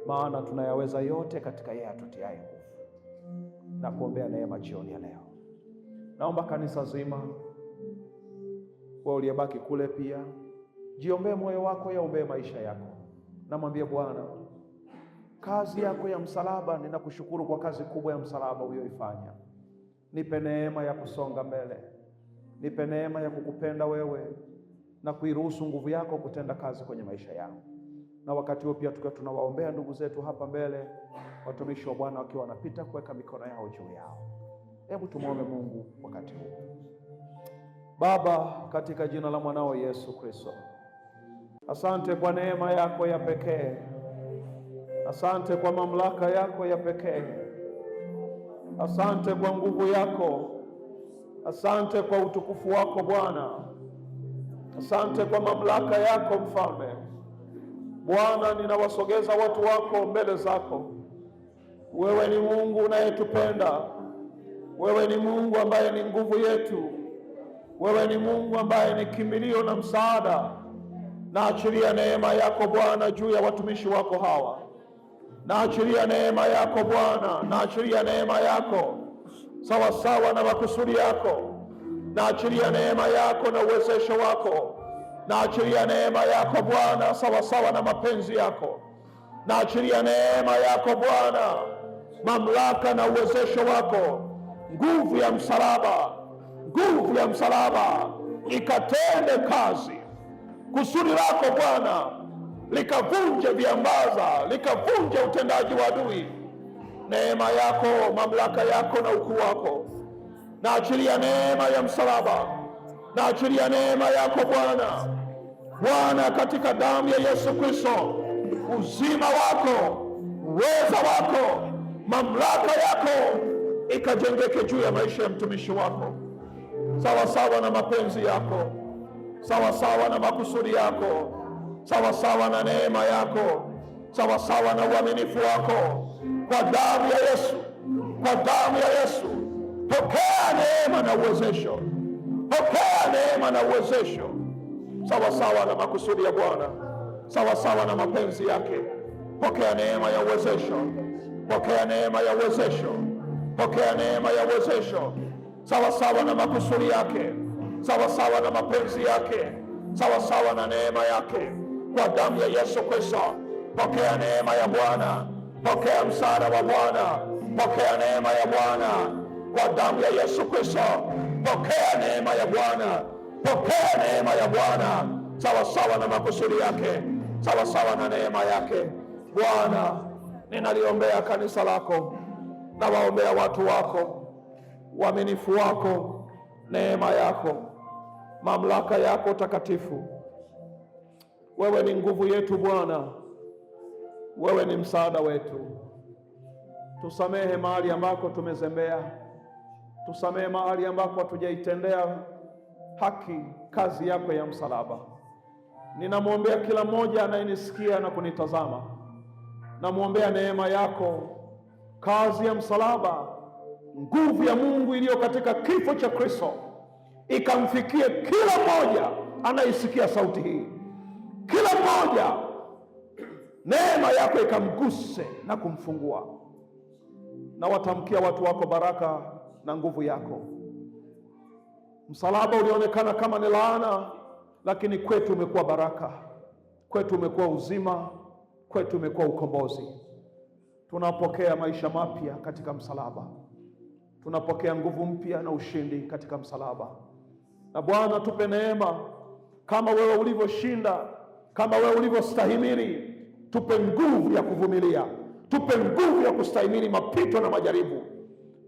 maana tunayaweza yote katika yeye atutiaye nguvu. Na kuombea neema jioni ya leo. Naomba kanisa zima, wewe uliyebaki kule pia, jiombee moyo wako, yaombee maisha yako. Namwambie Bwana, kazi yako ya msalaba, ninakushukuru kwa kazi kubwa ya msalaba uliyoifanya. Nipe neema ya kusonga mbele. Nipe neema ya kukupenda wewe na kuiruhusu nguvu yako kutenda kazi kwenye maisha yangu. Na wakati huo pia tukiwa tunawaombea ndugu zetu hapa mbele, watumishi wa Bwana wakiwa wanapita kuweka mikono yao juu yao. Hebu tumwombe Mungu wakati huu. Baba, katika jina la mwanao Yesu Kristo, asante kwa neema yako ya pekee. Asante kwa mamlaka yako ya pekee. Asante kwa nguvu yako. Asante kwa utukufu wako Bwana. Asante kwa mamlaka yako Mfalme. Bwana, ninawasogeza watu wako mbele zako. Wewe ni Mungu unayetupenda. Wewe ni Mungu ambaye ni nguvu yetu. Wewe ni Mungu ambaye ni kimbilio na msaada. Naachilia neema yako Bwana juu ya watumishi wako hawa. Naachilia neema yako Bwana. Naachilia neema yako sawa sawa na makusudi yako. Naachilia neema yako na uwezesho wako. Naachilia neema yako Bwana sawa sawa na mapenzi yako. Naachilia neema yako Bwana, mamlaka na uwezesho wako. Nguvu ya msalaba, nguvu ya msalaba ikatende kazi. Kusudi lako Bwana likavunje viambaza, likavunje utendaji wa adui. Neema yako, mamlaka yako na ukuu wako. Naachilia neema ya msalaba. Naachilia neema yako Bwana. Bwana, katika damu ya Yesu Kristo, uzima wako, uweza wako, mamlaka yako ikajengeke juu ya maisha ya mtumishi wako, sawa sawa na mapenzi yako, sawa sawa na makusudi yako, sawa sawa na neema yako, sawa sawa na uaminifu wako. Kwa damu ya Yesu, kwa damu ya Yesu, pokea neema na uwezesho. Pokea neema na uwezesho sawa sawa na makusudi ya Bwana, sawa sawa na mapenzi yake. Pokea neema ya uwezesho. Pokea neema ya uwezesho. Pokea neema ya uwezesho sawa sawa na makusudi yake, sawa sawa na mapenzi yake, sawa sawa na neema yake. Kwa damu ya Yesu Kristo, pokea neema ya Bwana. Pokea msaada wa Bwana. Pokea neema ya Bwana. Kwa damu ya Yesu Kristo, pokea neema ya Bwana. Pokea neema ya Bwana sawa sawa na makusudi yake, sawa sawa na neema yake. Bwana, ninaliombea kanisa lako na waombea watu wako, uaminifu wako, neema yako, mamlaka yako takatifu. Wewe ni nguvu yetu Bwana. Wewe ni msaada wetu. Tusamehe mahali ambako tumezembea. Tusamehe mahali ambako hatujaitendea haki kazi yako ya msalaba. Ninamwombea kila mmoja anayenisikia na kunitazama. Namwombea neema yako, kazi ya msalaba, nguvu ya Mungu iliyo katika kifo cha Kristo ikamfikie kila mmoja anayesikia sauti hii. Kila mmoja neema yako ikamguse na kumfungua. Na watamkia watu wako baraka na nguvu yako. Msalaba ulionekana kama ni laana, lakini kwetu umekuwa baraka, kwetu umekuwa uzima, kwetu umekuwa ukombozi. Tunapokea maisha mapya katika msalaba. Tunapokea nguvu mpya na ushindi katika msalaba. Na Bwana, tupe neema kama wewe ulivyoshinda, kama wewe ulivyostahimili. Tupe nguvu ya kuvumilia, tupe nguvu ya kustahimili mapito na majaribu,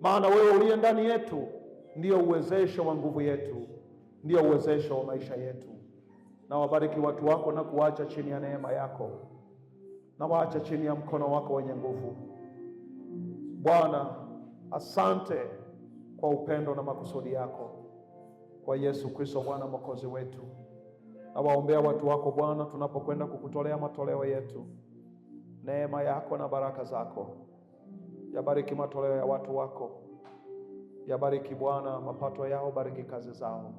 maana wewe uliye ndani yetu ndio uwezesho wa nguvu yetu, ndio uwezesho wa maisha yetu. Na wabariki watu wako na kuacha chini ya neema yako, na waacha chini ya mkono wako wenye nguvu. Bwana, asante kwa upendo na makusudi yako, kwa Yesu Kristo Bwana Mwokozi wetu. Na waombea watu wako Bwana, tunapokwenda kukutolea matoleo yetu. neema yako na baraka zako. Yabariki matoleo ya watu wako. Yabariki Bwana mapato yao, bariki kazi zao.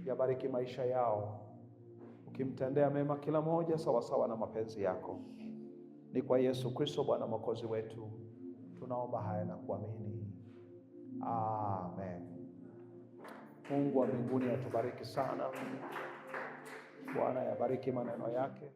Yabariki maisha yao, ukimtendea mema kila mmoja sawa sawa na mapenzi yako. Ni kwa Yesu Kristo Bwana Mwokozi wetu tunaomba haya na kuamini. Amen. Mungu wa mbinguni atubariki sana. Bwana yabariki maneno yake.